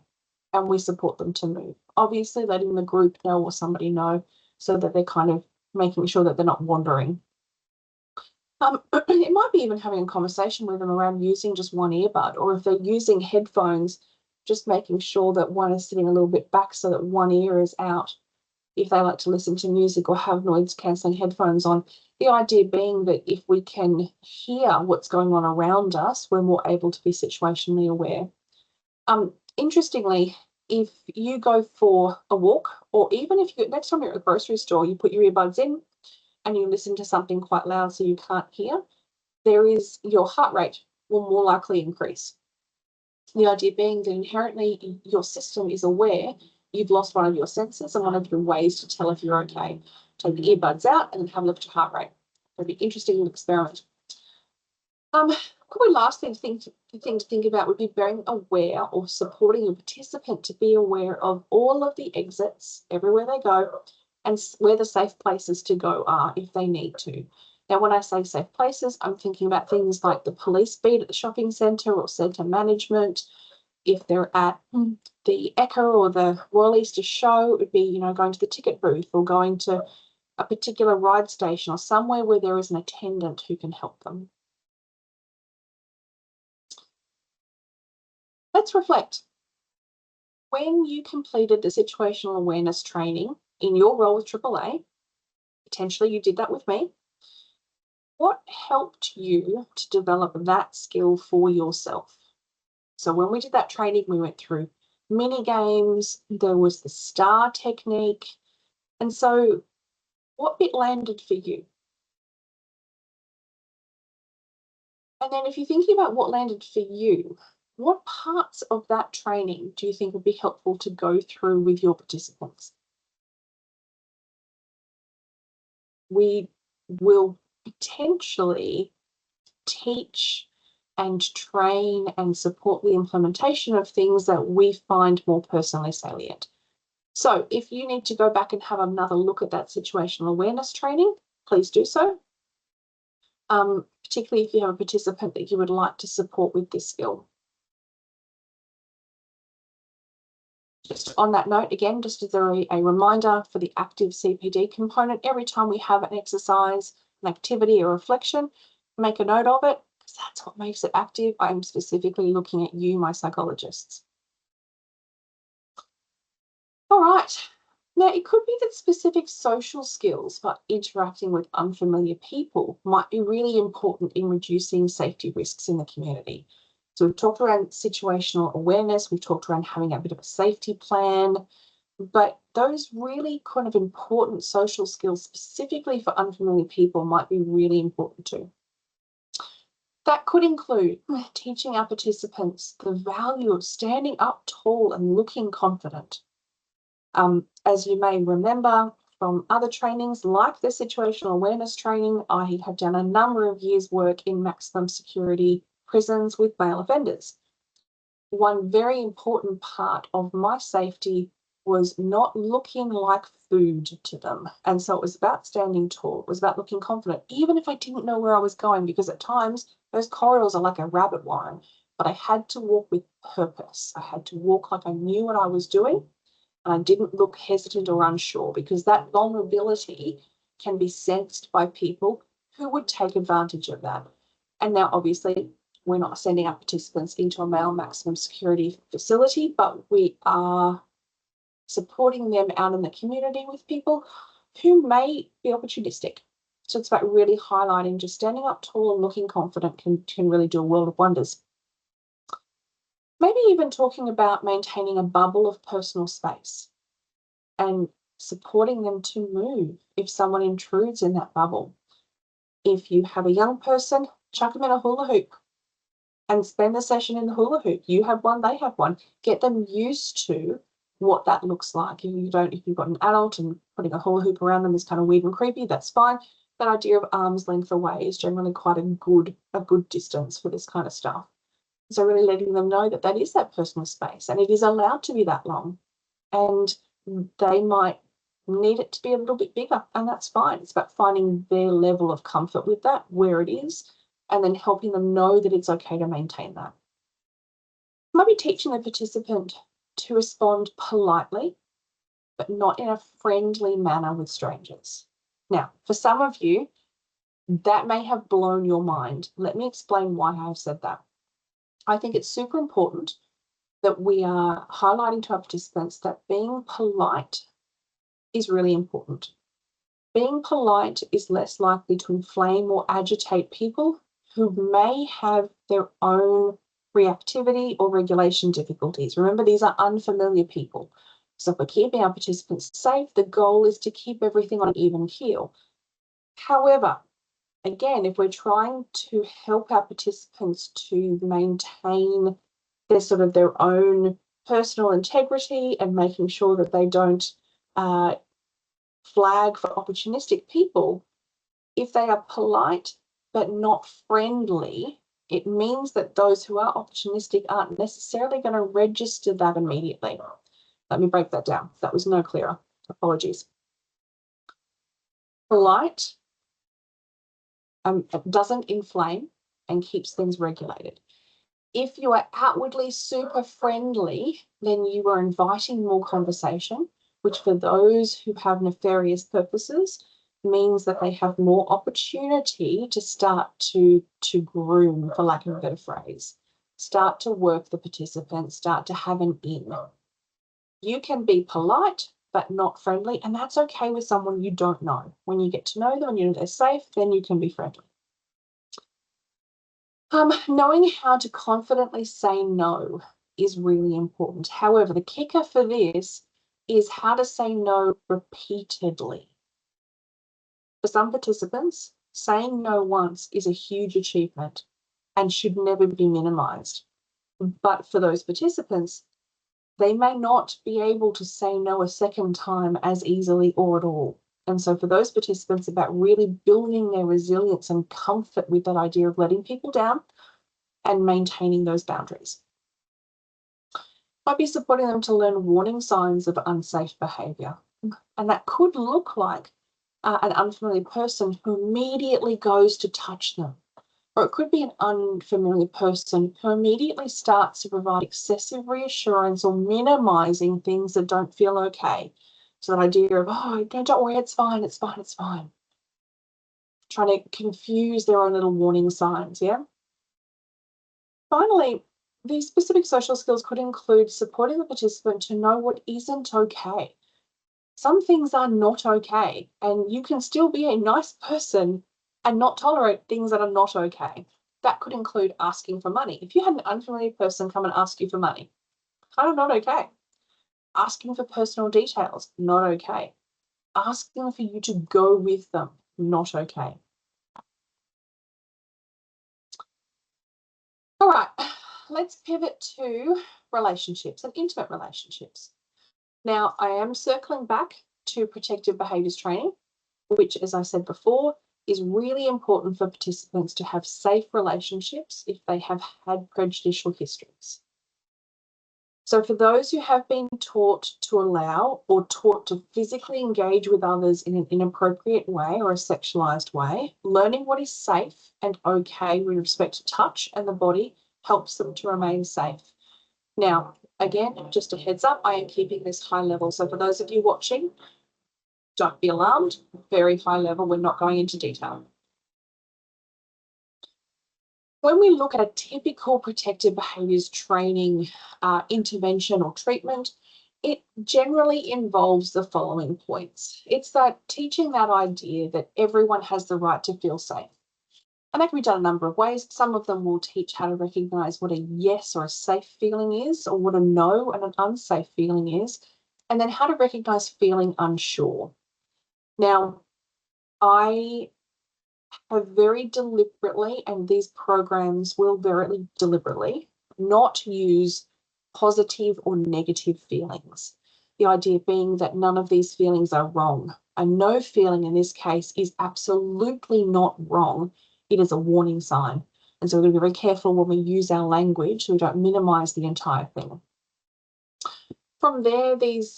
and we support them to move. Obviously, letting the group know or somebody know so that they're kind of making sure that they're not wandering. It might be even having a conversation with them around using just one earbud, or if they're using headphones, just making sure that one is sitting a little bit back so that one ear is out if they like to listen to music or have noise cancelling headphones on. The idea being that if we can hear what's going on around us, we're more able to be situationally aware. Interestingly, if you go for a walk, or even if you next time you're at a grocery store, you put your earbuds in and you listen to something quite loud so you can't hear, your heart rate will more likely increase. The idea being that inherently your system is aware you've lost one of your senses and one of your ways to tell if you're okay. Take the earbuds out and then have a look at your heart rate. It'll be an interesting experiment. Probably last thing to think about would be being aware or supporting a participant to be aware of all of the exits everywhere they go and where the safe places to go are if they need to. Now, when I say safe places, I'm thinking about things like the police beat at the shopping centre or centre management. If they're at the Echo or the Royal Easter Show, it would be, going to the ticket booth or going to a particular ride station or somewhere where there is an attendant who can help them. Let's reflect. When you completed the situational awareness training in your role with AAA, potentially you did that with me, what helped you to develop that skill for yourself? So when we did that training, we went through mini games, there was the STAR technique. And so what bit landed for you? And then if you're thinking about what landed for you, what parts of that training do you think would be helpful to go through with your participants? We will potentially teach and train and support the implementation of things that we find more personally salient. So if you need to go back and have another look at that situational awareness training, please do so. Particularly if you have a participant that you would like to support with this skill. Just on that note, again, just as a reminder for the active CPD component, every time we have an exercise an activity or reflection, make a note of it, because that's what makes it active. I'm specifically looking at you, my psychologists. All right. Now, it could be that specific social skills for interacting with unfamiliar people might be really important in reducing safety risks in the community. So we've talked around situational awareness, we've talked around having a bit of a safety plan, but those really kind of important social skills specifically for unfamiliar people might be really important too. That could include teaching our participants the value of standing up tall and looking confident. As you may remember from other trainings, like the situational awareness training, I have done a number of years' work in maximum security prisons with male offenders. One very important part of my safety was not looking like food to them. And so it was about standing tall. It was about looking confident, even if I didn't know where I was going, because at times those corridors are like a rabbit warren. But I had to walk with purpose. I had to walk like I knew what I was doing. I didn't look hesitant or unsure, because that vulnerability can be sensed by people who would take advantage of that. And now, obviously, we're not sending our participants into a male maximum security facility, but we are supporting them out in the community with people who may be opportunistic. So it's about really highlighting just standing up tall and looking confident can really do a world of wonders. Maybe even talking about maintaining a bubble of personal space and supporting them to move if someone intrudes in that bubble. If you have a young person, chuck them in a hula hoop and spend the session in the hula hoop. You have one, they have one. Get them used to what that looks like. If you've got an adult and putting a hula hoop around them is kind of weird and creepy, that's fine. That idea of arm's length away is generally quite a good distance for this kind of stuff. So really letting them know that that is that personal space and it is allowed to be that long. And they might need it to be a little bit bigger, and that's fine. It's about finding their level of comfort with that, where it is, and then helping them know that it's okay to maintain that. Maybe teaching the participant to respond politely, but not in a friendly manner with strangers. Now, for some of you, that may have blown your mind. Let me explain why I've said that. I think it's super important that we are highlighting to our participants that being polite is really important. Being polite is less likely to inflame or agitate people who may have their own reactivity or regulation difficulties. Remember, these are unfamiliar people. So if we're keeping our participants safe, the goal is to keep everything on an even keel. However, again, if we're trying to help our participants to maintain their own personal integrity and making sure that they don't flag for opportunistic people, if they are polite but not friendly, it means that those who are opportunistic aren't necessarily going to register that immediately. Let me break that down. That was no clearer. Apologies. Polite doesn't inflame and keeps things regulated. If you are outwardly super friendly, then you are inviting more conversation, which for those who have nefarious purposes means that they have more opportunity to start to groom, for lack of a better phrase, start to work the participants, start to have an in. You can be polite but not friendly, and that's okay with someone you don't know. When you get to know them and you know they're safe, then you can be friendly. Knowing how to confidently say no is really important. However, the kicker for this is how to say no repeatedly. For some participants, saying no once is a huge achievement and should never be minimized. But for those participants, they may not be able to say no a second time as easily or at all. And so for those participants, about really building their resilience and comfort with that idea of letting people down and maintaining those boundaries. Might be supporting them to learn warning signs of unsafe behaviour. And that could look like an unfamiliar person who immediately goes to touch them. Or it could be an unfamiliar person who immediately starts to provide excessive reassurance or minimising things that don't feel okay. So that idea of, oh, don't worry, it's fine, it's fine, it's fine. trying to confuse their own little warning signs, yeah? Finally, these specific social skills could include supporting the participant to know what isn't okay. Some things are not okay, and you can still be a nice person and not tolerate things that are not okay. That could include asking for money. If you had an unfamiliar person come and ask you for money, kind of not okay. Asking for personal details, not okay. Asking for you to go with them, not okay. All right, let's pivot to relationships and intimate relationships. Now, I am circling back to protective behaviours training, which, as I said before, is really important for participants to have safe relationships if they have had prejudicial histories. So for those who have been taught to allow or taught to physically engage with others in an inappropriate way or a sexualized way, learning what is safe and okay with respect to touch and the body helps them to remain safe. Now, again, just a heads up, I am keeping this high level. So for those of you watching, don't be alarmed, very high level, we're not going into detail. When we look at a typical protective behaviours training intervention or treatment, it generally involves the following points. It's that teaching that idea that everyone has the right to feel safe. And that can be done a number of ways. Some of them will teach how to recognise what a yes or a safe feeling is, or what a no and an unsafe feeling is, and then how to recognise feeling unsure. Now, I have very deliberately, and these programs will very deliberately not use positive or negative feelings. The idea being that none of these feelings are wrong. A no feeling in this case is absolutely not wrong. It is a warning sign. And so we're going to be very careful when we use our language so we don't minimize the entire thing. From there, these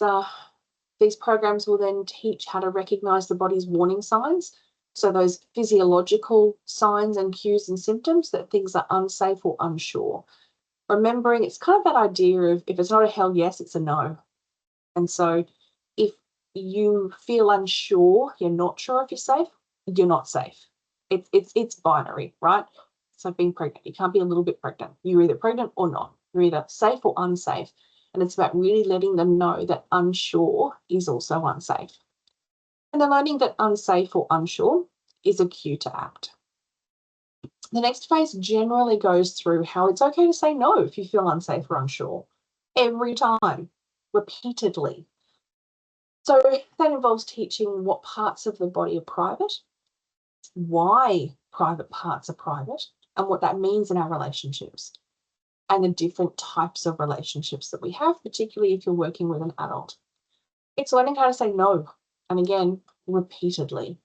programs will then teach how to recognize the body's warning signs. So those physiological signs and cues and symptoms that things are unsafe or unsure. Remembering it's kind of that idea of if it's not a hell yes, it's a no. And so if you feel unsure, you're not sure if you're safe, you're not safe. It's binary, right? It's like being pregnant. You can't be a little bit pregnant. You're either pregnant or not. You're either safe or unsafe. And it's about really letting them know that unsure is also unsafe. And they're learning that unsafe or unsure is a cue to act. The next phase generally goes through how it's okay to say no if you feel unsafe or unsure. Every time, repeatedly. So that involves teaching what parts of the body are private, why private parts are private, and what that means in our relationships, and the different types of relationships that we have, particularly if you're working with an adult. It's learning how to say no, and again, repeatedly.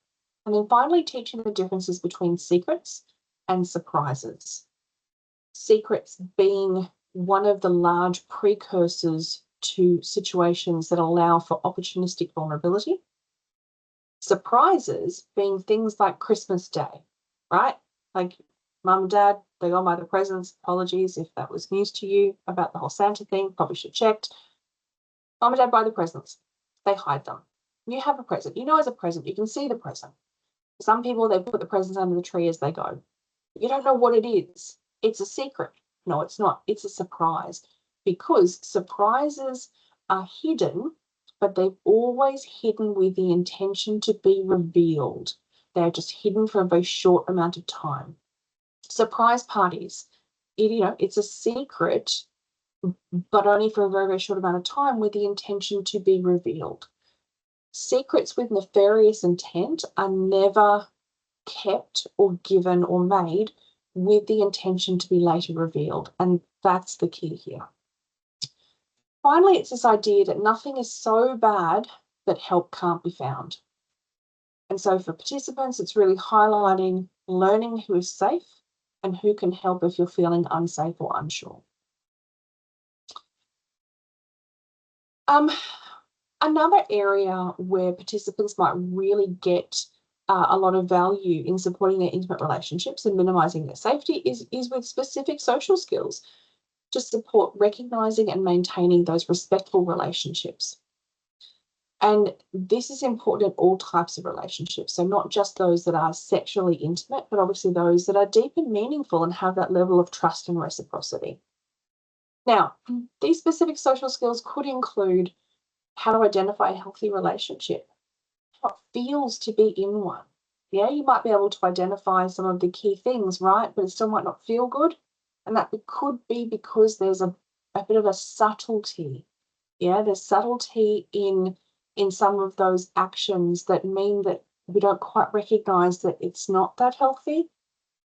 And then finally, teaching the differences between secrets and surprises. Secrets being one of the large precursors to situations that allow for opportunistic vulnerability. Surprises being things like Christmas Day, right? Like mum and dad, they got my presents. Apologies if that was news to you about the whole Santa thing, probably should have checked. Mum and dad buy the presents. They hide them. You have a present. You know it's a present. You can see the present. Some people, they put the presents under the tree as they go. You don't know what it is. It's a secret. No, it's not. It's a surprise, because surprises are hidden, but they've always hidden with the intention to be revealed. They're just hidden for a very short amount of time. Surprise parties, it's a secret, but only for a very, very short amount of time with the intention to be revealed. Secrets with nefarious intent are never kept or given or made with the intention to be later revealed. And that's the key here. Finally, it's this idea that nothing is so bad that help can't be found. And so for participants, it's really highlighting learning who is safe and who can help if you're feeling unsafe or unsure. Another area where participants might really get a lot of value in supporting their intimate relationships and minimizing their safety is with specific social skills to support recognizing and maintaining those respectful relationships. And this is important in all types of relationships. So not just those that are sexually intimate, but obviously those that are deep and meaningful and have that level of trust and reciprocity. Now, these specific social skills could include how to identify a healthy relationship, how it feels to be in one. Yeah, you might be able to identify some of the key things, right? But it still might not feel good. And that could be because there's a bit of a subtlety. Yeah, there's subtlety in some of those actions that mean that we don't quite recognize that it's not that healthy.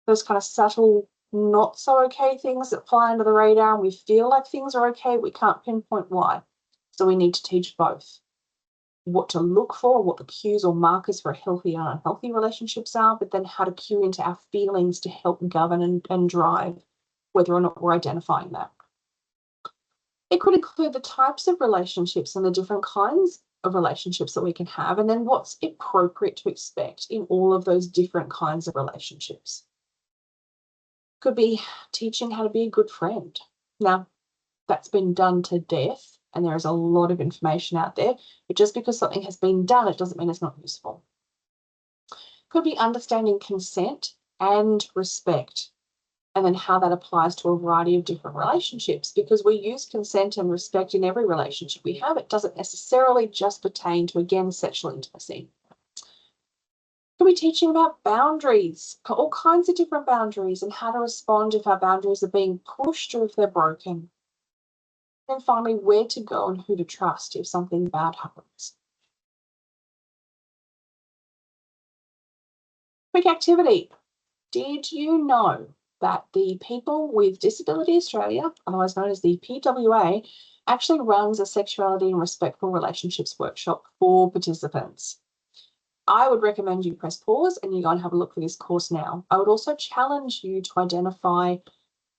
Those kind of subtle, not so okay things that fly under the radar, and we feel like things are okay, we can't pinpoint why. So we need to teach both what to look for, what the cues or markers for healthy and unhealthy relationships are, but then how to cue into our feelings to help govern and drive whether or not we're identifying that. It could include the types of relationships and the different kinds of relationships that we can have, and then what's appropriate to expect in all of those different kinds of relationships. Could be teaching how to be a good friend. Now, that's been done to death, and there is a lot of information out there, but just because something has been done, it doesn't mean it's not useful. Could be understanding consent and respect, and then how that applies to a variety of different relationships, because we use consent and respect in every relationship we have. It doesn't necessarily just pertain to, again, sexual intimacy. Could be teaching about boundaries, all kinds of different boundaries, and how to respond if our boundaries are being pushed or if they're broken. And finally, where to go and who to trust if something bad happens. Quick activity. Did you know that the People with Disability Australia, otherwise known as the PWA, actually runs a sexuality and respectful relationships workshop for participants? I would recommend you press pause and you go and have a look for this course now. I would also challenge you to identify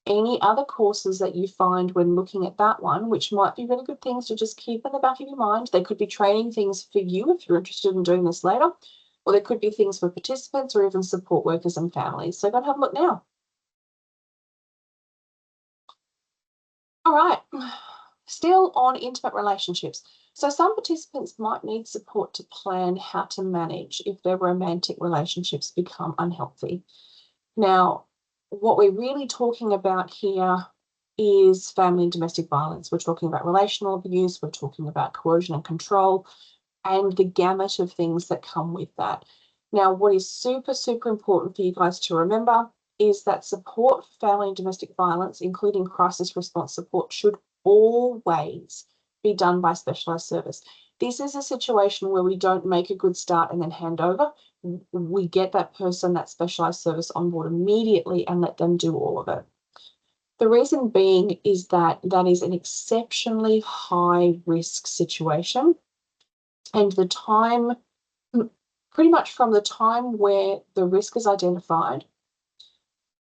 any other courses that you find when looking at that one, which might be really good things to just keep in the back of your mind. They could be training things for you if you're interested in doing this later, or there could be things for participants or even support workers and families. So go and have a look now. All right, still on intimate relationships. So some participants might need support to plan how to manage if their romantic relationships become unhealthy. Now, what we're really talking about here is family and domestic violence. We're talking about relational abuse, we're talking about coercion and control, and the gamut of things that come with that. Now, what is super, super important for you guys to remember is that support for family and domestic violence, including crisis response support, should always be done by specialised service. This is a situation where we don't make a good start and then hand over. We get that person, that specialised service on board immediately and let them do all of it. The reason being is that that is an exceptionally high risk situation. And the time, pretty much from the time where the risk is identified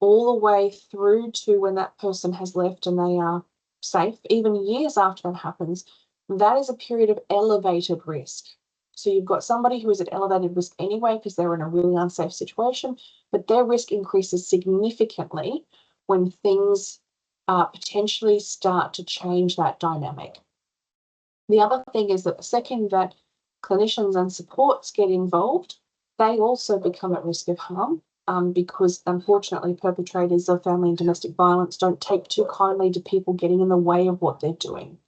all the way through to when that person has left and they are safe, even years after that happens, that is a period of elevated risk. So you've got somebody who is at elevated risk anyway because they're in a really unsafe situation, but their risk increases significantly when things potentially start to change that dynamic. The other thing is that the second that clinicians and supports get involved, they also become at risk of harm because unfortunately perpetrators of family and domestic violence don't take too kindly to people getting in the way of what they're doing.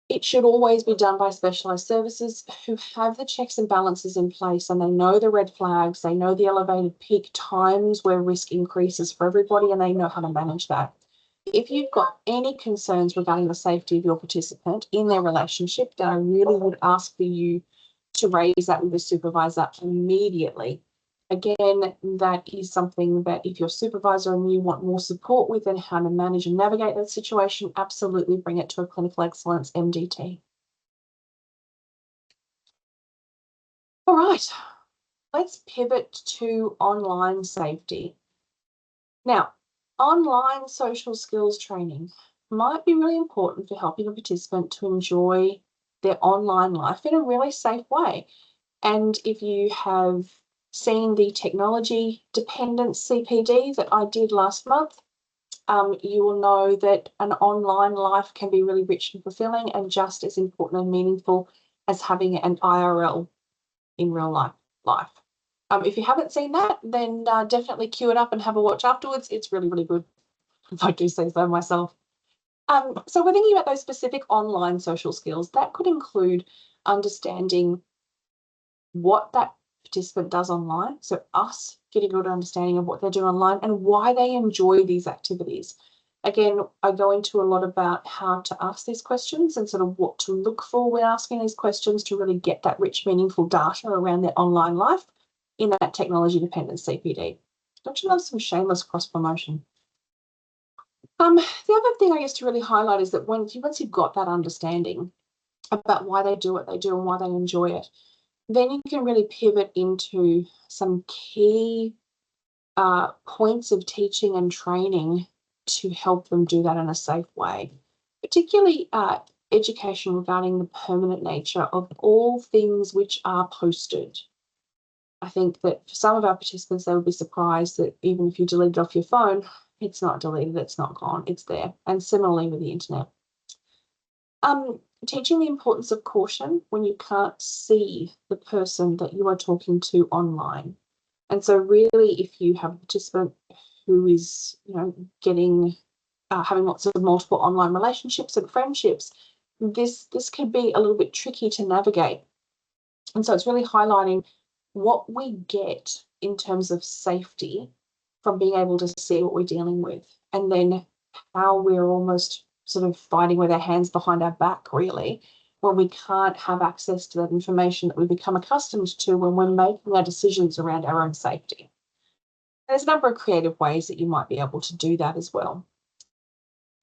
It should always be done by specialised services who have the checks and balances in place, and they know the red flags, they know the elevated peak times where risk increases for everybody, and they know how to manage that. If you've got any concerns regarding the safety of your participant in their relationship, then I really would ask for you to raise that with the supervisor immediately. Again, that is something that if your supervisor and you want more support with and how to manage and navigate that situation, absolutely bring it to a clinical excellence MDT. All right, let's pivot to online safety. Now, online social skills training might be really important for helping a participant to enjoy their online life in a really safe way. And if you have seen the technology dependent CPD that I did last month, you will know that an online life can be really rich and fulfilling and just as important and meaningful as having an IRL in real life. If you haven't seen that, then definitely queue it up and have a watch afterwards. It's really, really good, if I do say so myself. So we're thinking about those specific online social skills. That could include understanding what that participant does online. So us getting a good understanding of what they're doing online and why they enjoy these activities. Again, I go into a lot about how to ask these questions and sort of what to look for when asking these questions to really get that rich, meaningful data around their online life in that technology-dependent CPD. Don't you love some shameless cross-promotion? The other thing I guess to really highlight is that once you've got that understanding about why they do what they do and why they enjoy it, then you can really pivot into some key points of teaching and training to help them do that in a safe way, particularly education regarding the permanent nature of all things which are posted. I think that for some of our participants, they would be surprised that even if you delete it off your phone, it's not deleted, it's not gone, it's there. And similarly with the internet. Teaching the importance of caution when you can't see the person that you are talking to online. And so really, if you have a participant who is, getting, having lots of multiple online relationships and friendships, this can be a little bit tricky to navigate. And so it's really highlighting what we get in terms of safety from being able to see what we're dealing with, and then how we're almost sort of fighting with our hands behind our back, really, when we can't have access to that information that we become accustomed to when we're making our decisions around our own safety. There's a number of creative ways that you might be able to do that as well.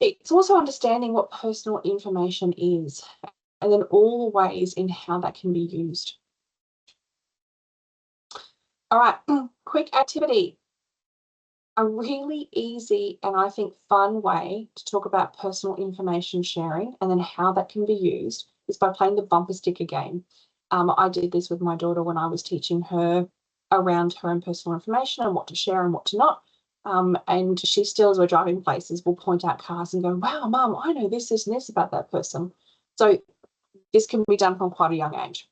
It's also understanding what personal information is, and then all the ways in how that can be used. All right, quick activity. A really easy and I think fun way to talk about personal information sharing and then how that can be used is by playing the bumper sticker game. I did this with my daughter when I was teaching her around her own personal information and what to share and what to not. And she still, as we're driving places, will point out cars and go, wow, Mum, I know this, and this about that person. So this can be done from quite a young age.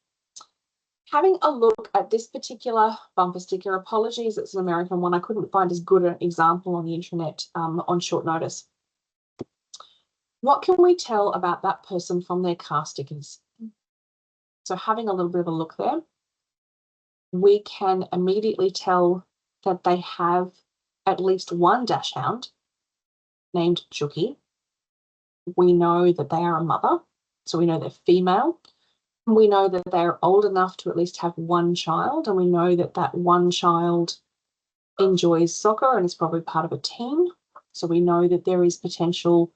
Having a look at this particular bumper sticker, apologies, it's an American one. I couldn't find as good an example on the internet on short notice. What can we tell about that person from their car stickers? So having a little bit of a look there, we can immediately tell that they have at least one dash hound named Chucky. We know that they are a mother, so we know they're female. We know that they're old enough to at least have one child, and we know that that one child enjoys soccer and is probably part of a team. So we know that there is potential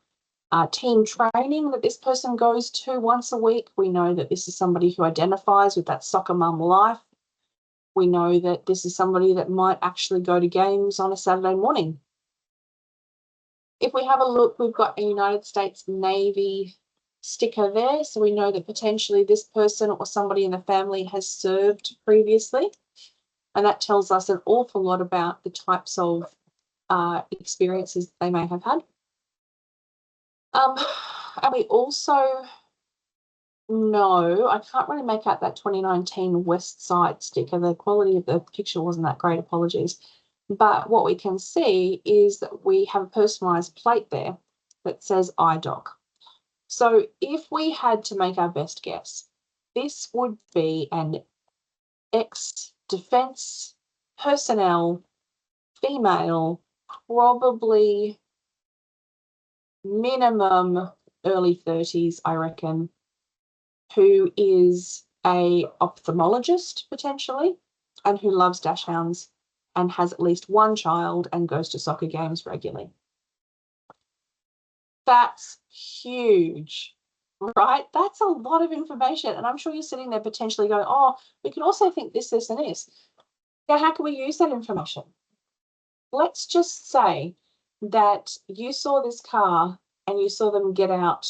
team training that this person goes to once a week. We know that this is somebody who identifies with that soccer mum life. We know that this is somebody that might actually go to games on a Saturday morning. If we have a look, we've got a United States Navy sticker there, so we know that potentially this person or somebody in the family has served previously, and that tells us an awful lot about the types of experiences they may have had. And we also know, I can't really make out that 2019 West Side sticker. The quality of the picture wasn't that great, apologies. But what we can see is that we have a personalised plate there that says iDoc. So if we had to make our best guess, this would be an ex-defence personnel, female, probably minimum early 30s, I reckon, who is a ophthalmologist potentially and who loves dash hounds and has at least one child and goes to soccer games regularly. That's huge, right? That's a lot of information. And I'm sure you're sitting there potentially going, oh, we can also think this, and this. Now, how can we use that information? Let's just say that you saw this car and you saw them get out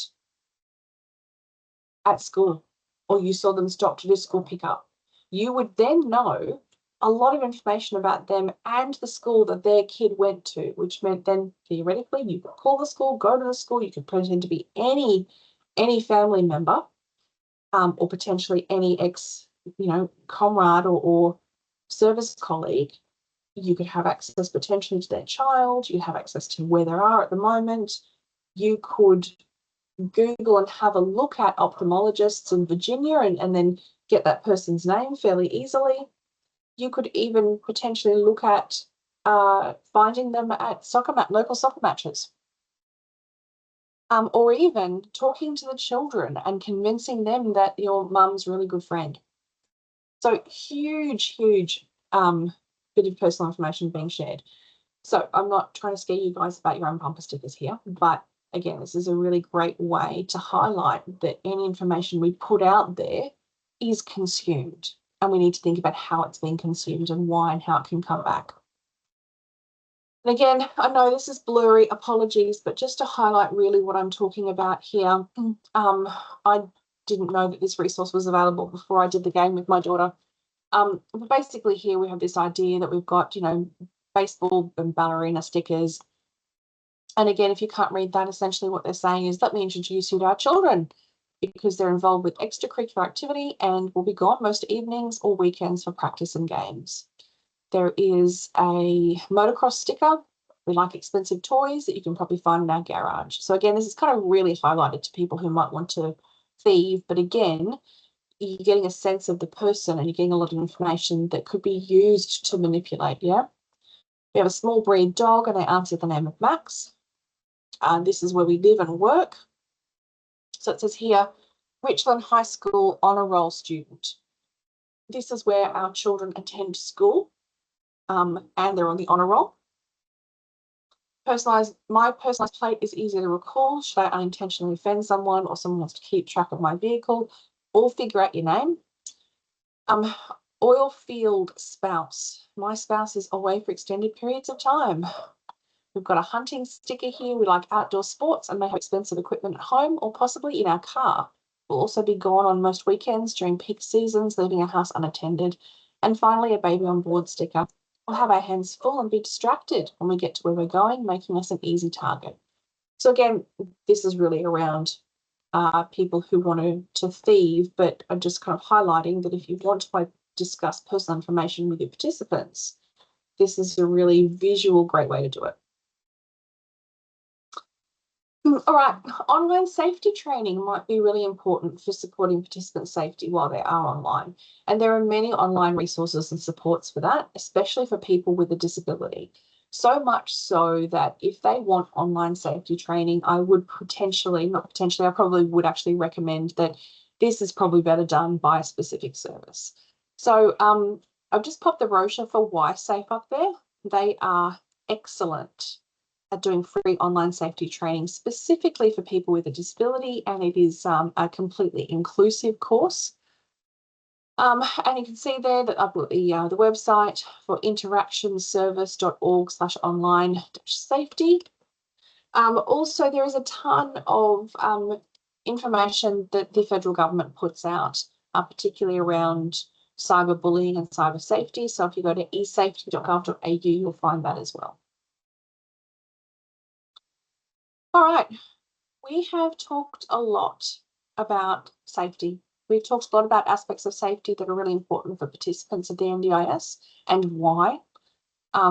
at school, or you saw them stop to do school pickup. You would then know a lot of information about them and the school that their kid went to, which meant then theoretically you could call the school, go to the school, you could pretend to be any family member or potentially any comrade or service colleague. You could have access potentially to their child. You have access to where they are at the moment. You could Google and have a look at ophthalmologists in Virginia and then get that person's name fairly easily. You could even potentially look at finding them at local soccer matches. Or even talking to the children and convincing them that your mum's a really good friend. So huge bit of personal information being shared. So I'm not trying to scare you guys about your own bumper stickers here, but again, this is a really great way to highlight that any information we put out there is consumed, and we need to think about how it's being consumed and why and how it can come back. And again, I know this is blurry, apologies, but just to highlight really what I'm talking about here, I didn't know that this resource was available before I did the game with my daughter. But basically here we have this idea that we've got, baseball and ballerina stickers. And again, if you can't read that, essentially what they're saying is, let me introduce you to our children, because they're involved with extracurricular activity and will be gone most evenings or weekends for practice and games. There is a motocross sticker. We like expensive toys that you can probably find in our garage. So again, this is kind of really highlighted to people who might want to thieve, but again, you're getting a sense of the person and you're getting a lot of information that could be used to manipulate, yeah? We have a small breed dog and they answer the name of Max. This is where we live and work. So it says here, Richland High School Honour Roll student. This is where our children attend school, and they're on the honour roll. My personalised plate is easy to recall should I unintentionally offend someone or someone wants to keep track of my vehicle, or figure out your name. Oil field spouse. My spouse is away for extended periods of time. We've got a hunting sticker here. We like outdoor sports and may have expensive equipment at home or possibly in our car. We'll also be gone on most weekends during peak seasons, leaving our house unattended. And finally, a baby on board sticker. We'll have our hands full and be distracted when we get to where we're going, making us an easy target. So again, this is really around people who want to thieve, but I'm just kind of highlighting that if you want to discuss personal information with your participants, this is a really visual, great way to do it. All right, online safety training might be really important for supporting participant safety while they are online. And there are many online resources and supports for that, especially for people with a disability. So much so that if they want online safety training, I would I probably would actually recommend that this is probably better done by a specific service. So I've just popped the brochure for YSafe up there. They are excellent at doing free online safety training specifically for people with a disability, and it is a completely inclusive course. And you can see there that I've got the website for interactionservice.org/online-safety. Also, there is a ton of information that the federal government puts out, particularly around cyberbullying and cyber safety. So if you go to esafety.gov.au, you'll find that as well. All right, we have talked a lot about safety. We've talked a lot about aspects of safety that are really important for participants of the NDIS and why.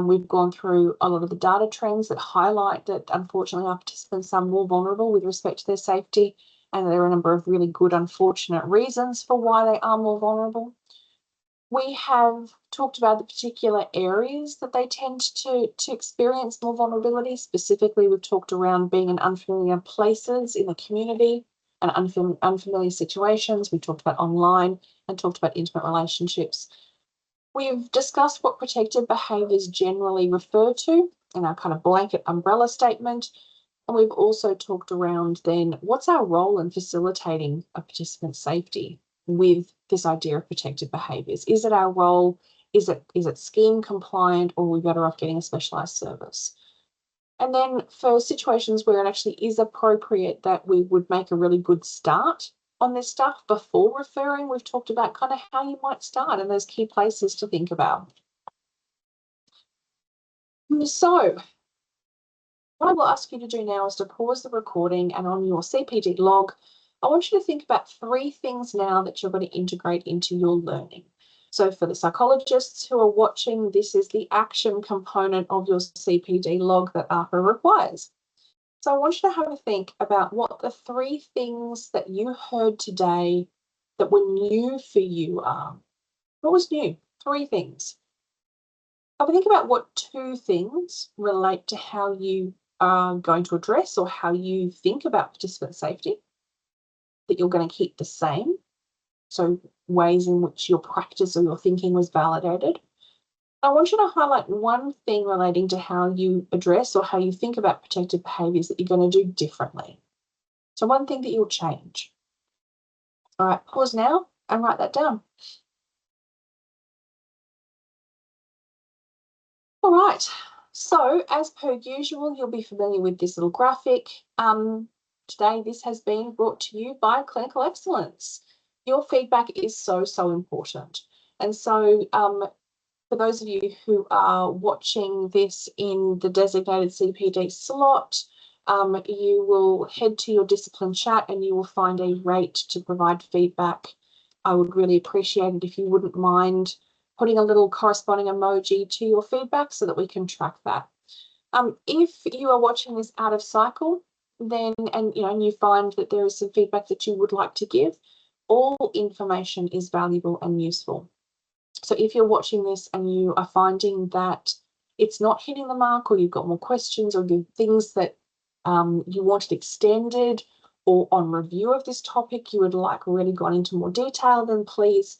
We've gone through a lot of the data trends that highlight that unfortunately our participants are more vulnerable with respect to their safety, and there are a number of really good unfortunate reasons for why they are more vulnerable. We have talked about the particular areas that they tend to experience more vulnerability. Specifically, we've talked around being in unfamiliar places in the community and unfamiliar situations. We've talked about online and talked about intimate relationships. We've discussed what protected behaviours generally refer to in our kind of blanket umbrella statement. And we've also talked around then what's our role in facilitating a participant's safety with this idea of protected behaviours. Is it our role? Is it scheme compliant, or are we better off getting a specialised service? And then for situations where it actually is appropriate that we would make a really good start on this stuff before referring, we've talked about kind of how you might start and those key places to think about. So what I will ask you to do now is to pause the recording and on your CPD log, I want you to think about 3 things now that you're going to integrate into your learning. So for the psychologists who are watching, this is the action component of your CPD log that AHPRA requires. So I want you to have a think about what the 3 things that you heard today that were new for you are. What was new? 3 things. Have a think about what 2 things relate to how you are going to address or how you think about participant safety that you're going to keep the same. So ways in which your practice or your thinking was validated. I want you to highlight 1 thing relating to how you address or how you think about protective behaviours that you're going to do differently. So 1 thing that you'll change. All right, pause now and write that down. All right, so as per usual, you'll be familiar with this little graphic. Today, this has been brought to you by Clinical Excellence. Your feedback is so, so important. And so for those of you who are watching this in the designated CPD slot, you will head to your discipline chat and you will find a rate to provide feedback. I would really appreciate it if you wouldn't mind putting a little corresponding emoji to your feedback so that we can track that. If you are watching this out of cycle, then and you find that there is some feedback that you would like to give, all information is valuable and useful. So if you're watching this and you are finding that it's not hitting the mark, or you've got more questions, or things that you wanted extended, or on review of this topic you would like really gone into more detail, then please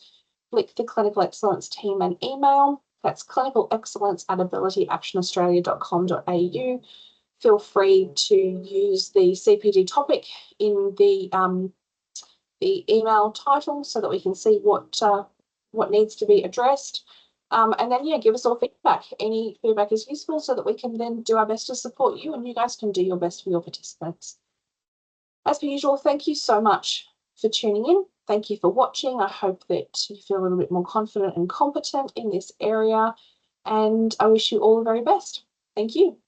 flick the Clinical Excellence team an email. That's clinicalexcellence@abilityactionaustralia.com.au. Feel free to use the CPD topic in the email title so that we can see what needs to be addressed. And then, give us all feedback. Any feedback is useful so that we can then do our best to support you and you guys can do your best for your participants. As per usual, thank you so much for tuning in. Thank you for watching. I hope that you feel a little bit more confident and competent in this area, and I wish you all the very best. Thank you.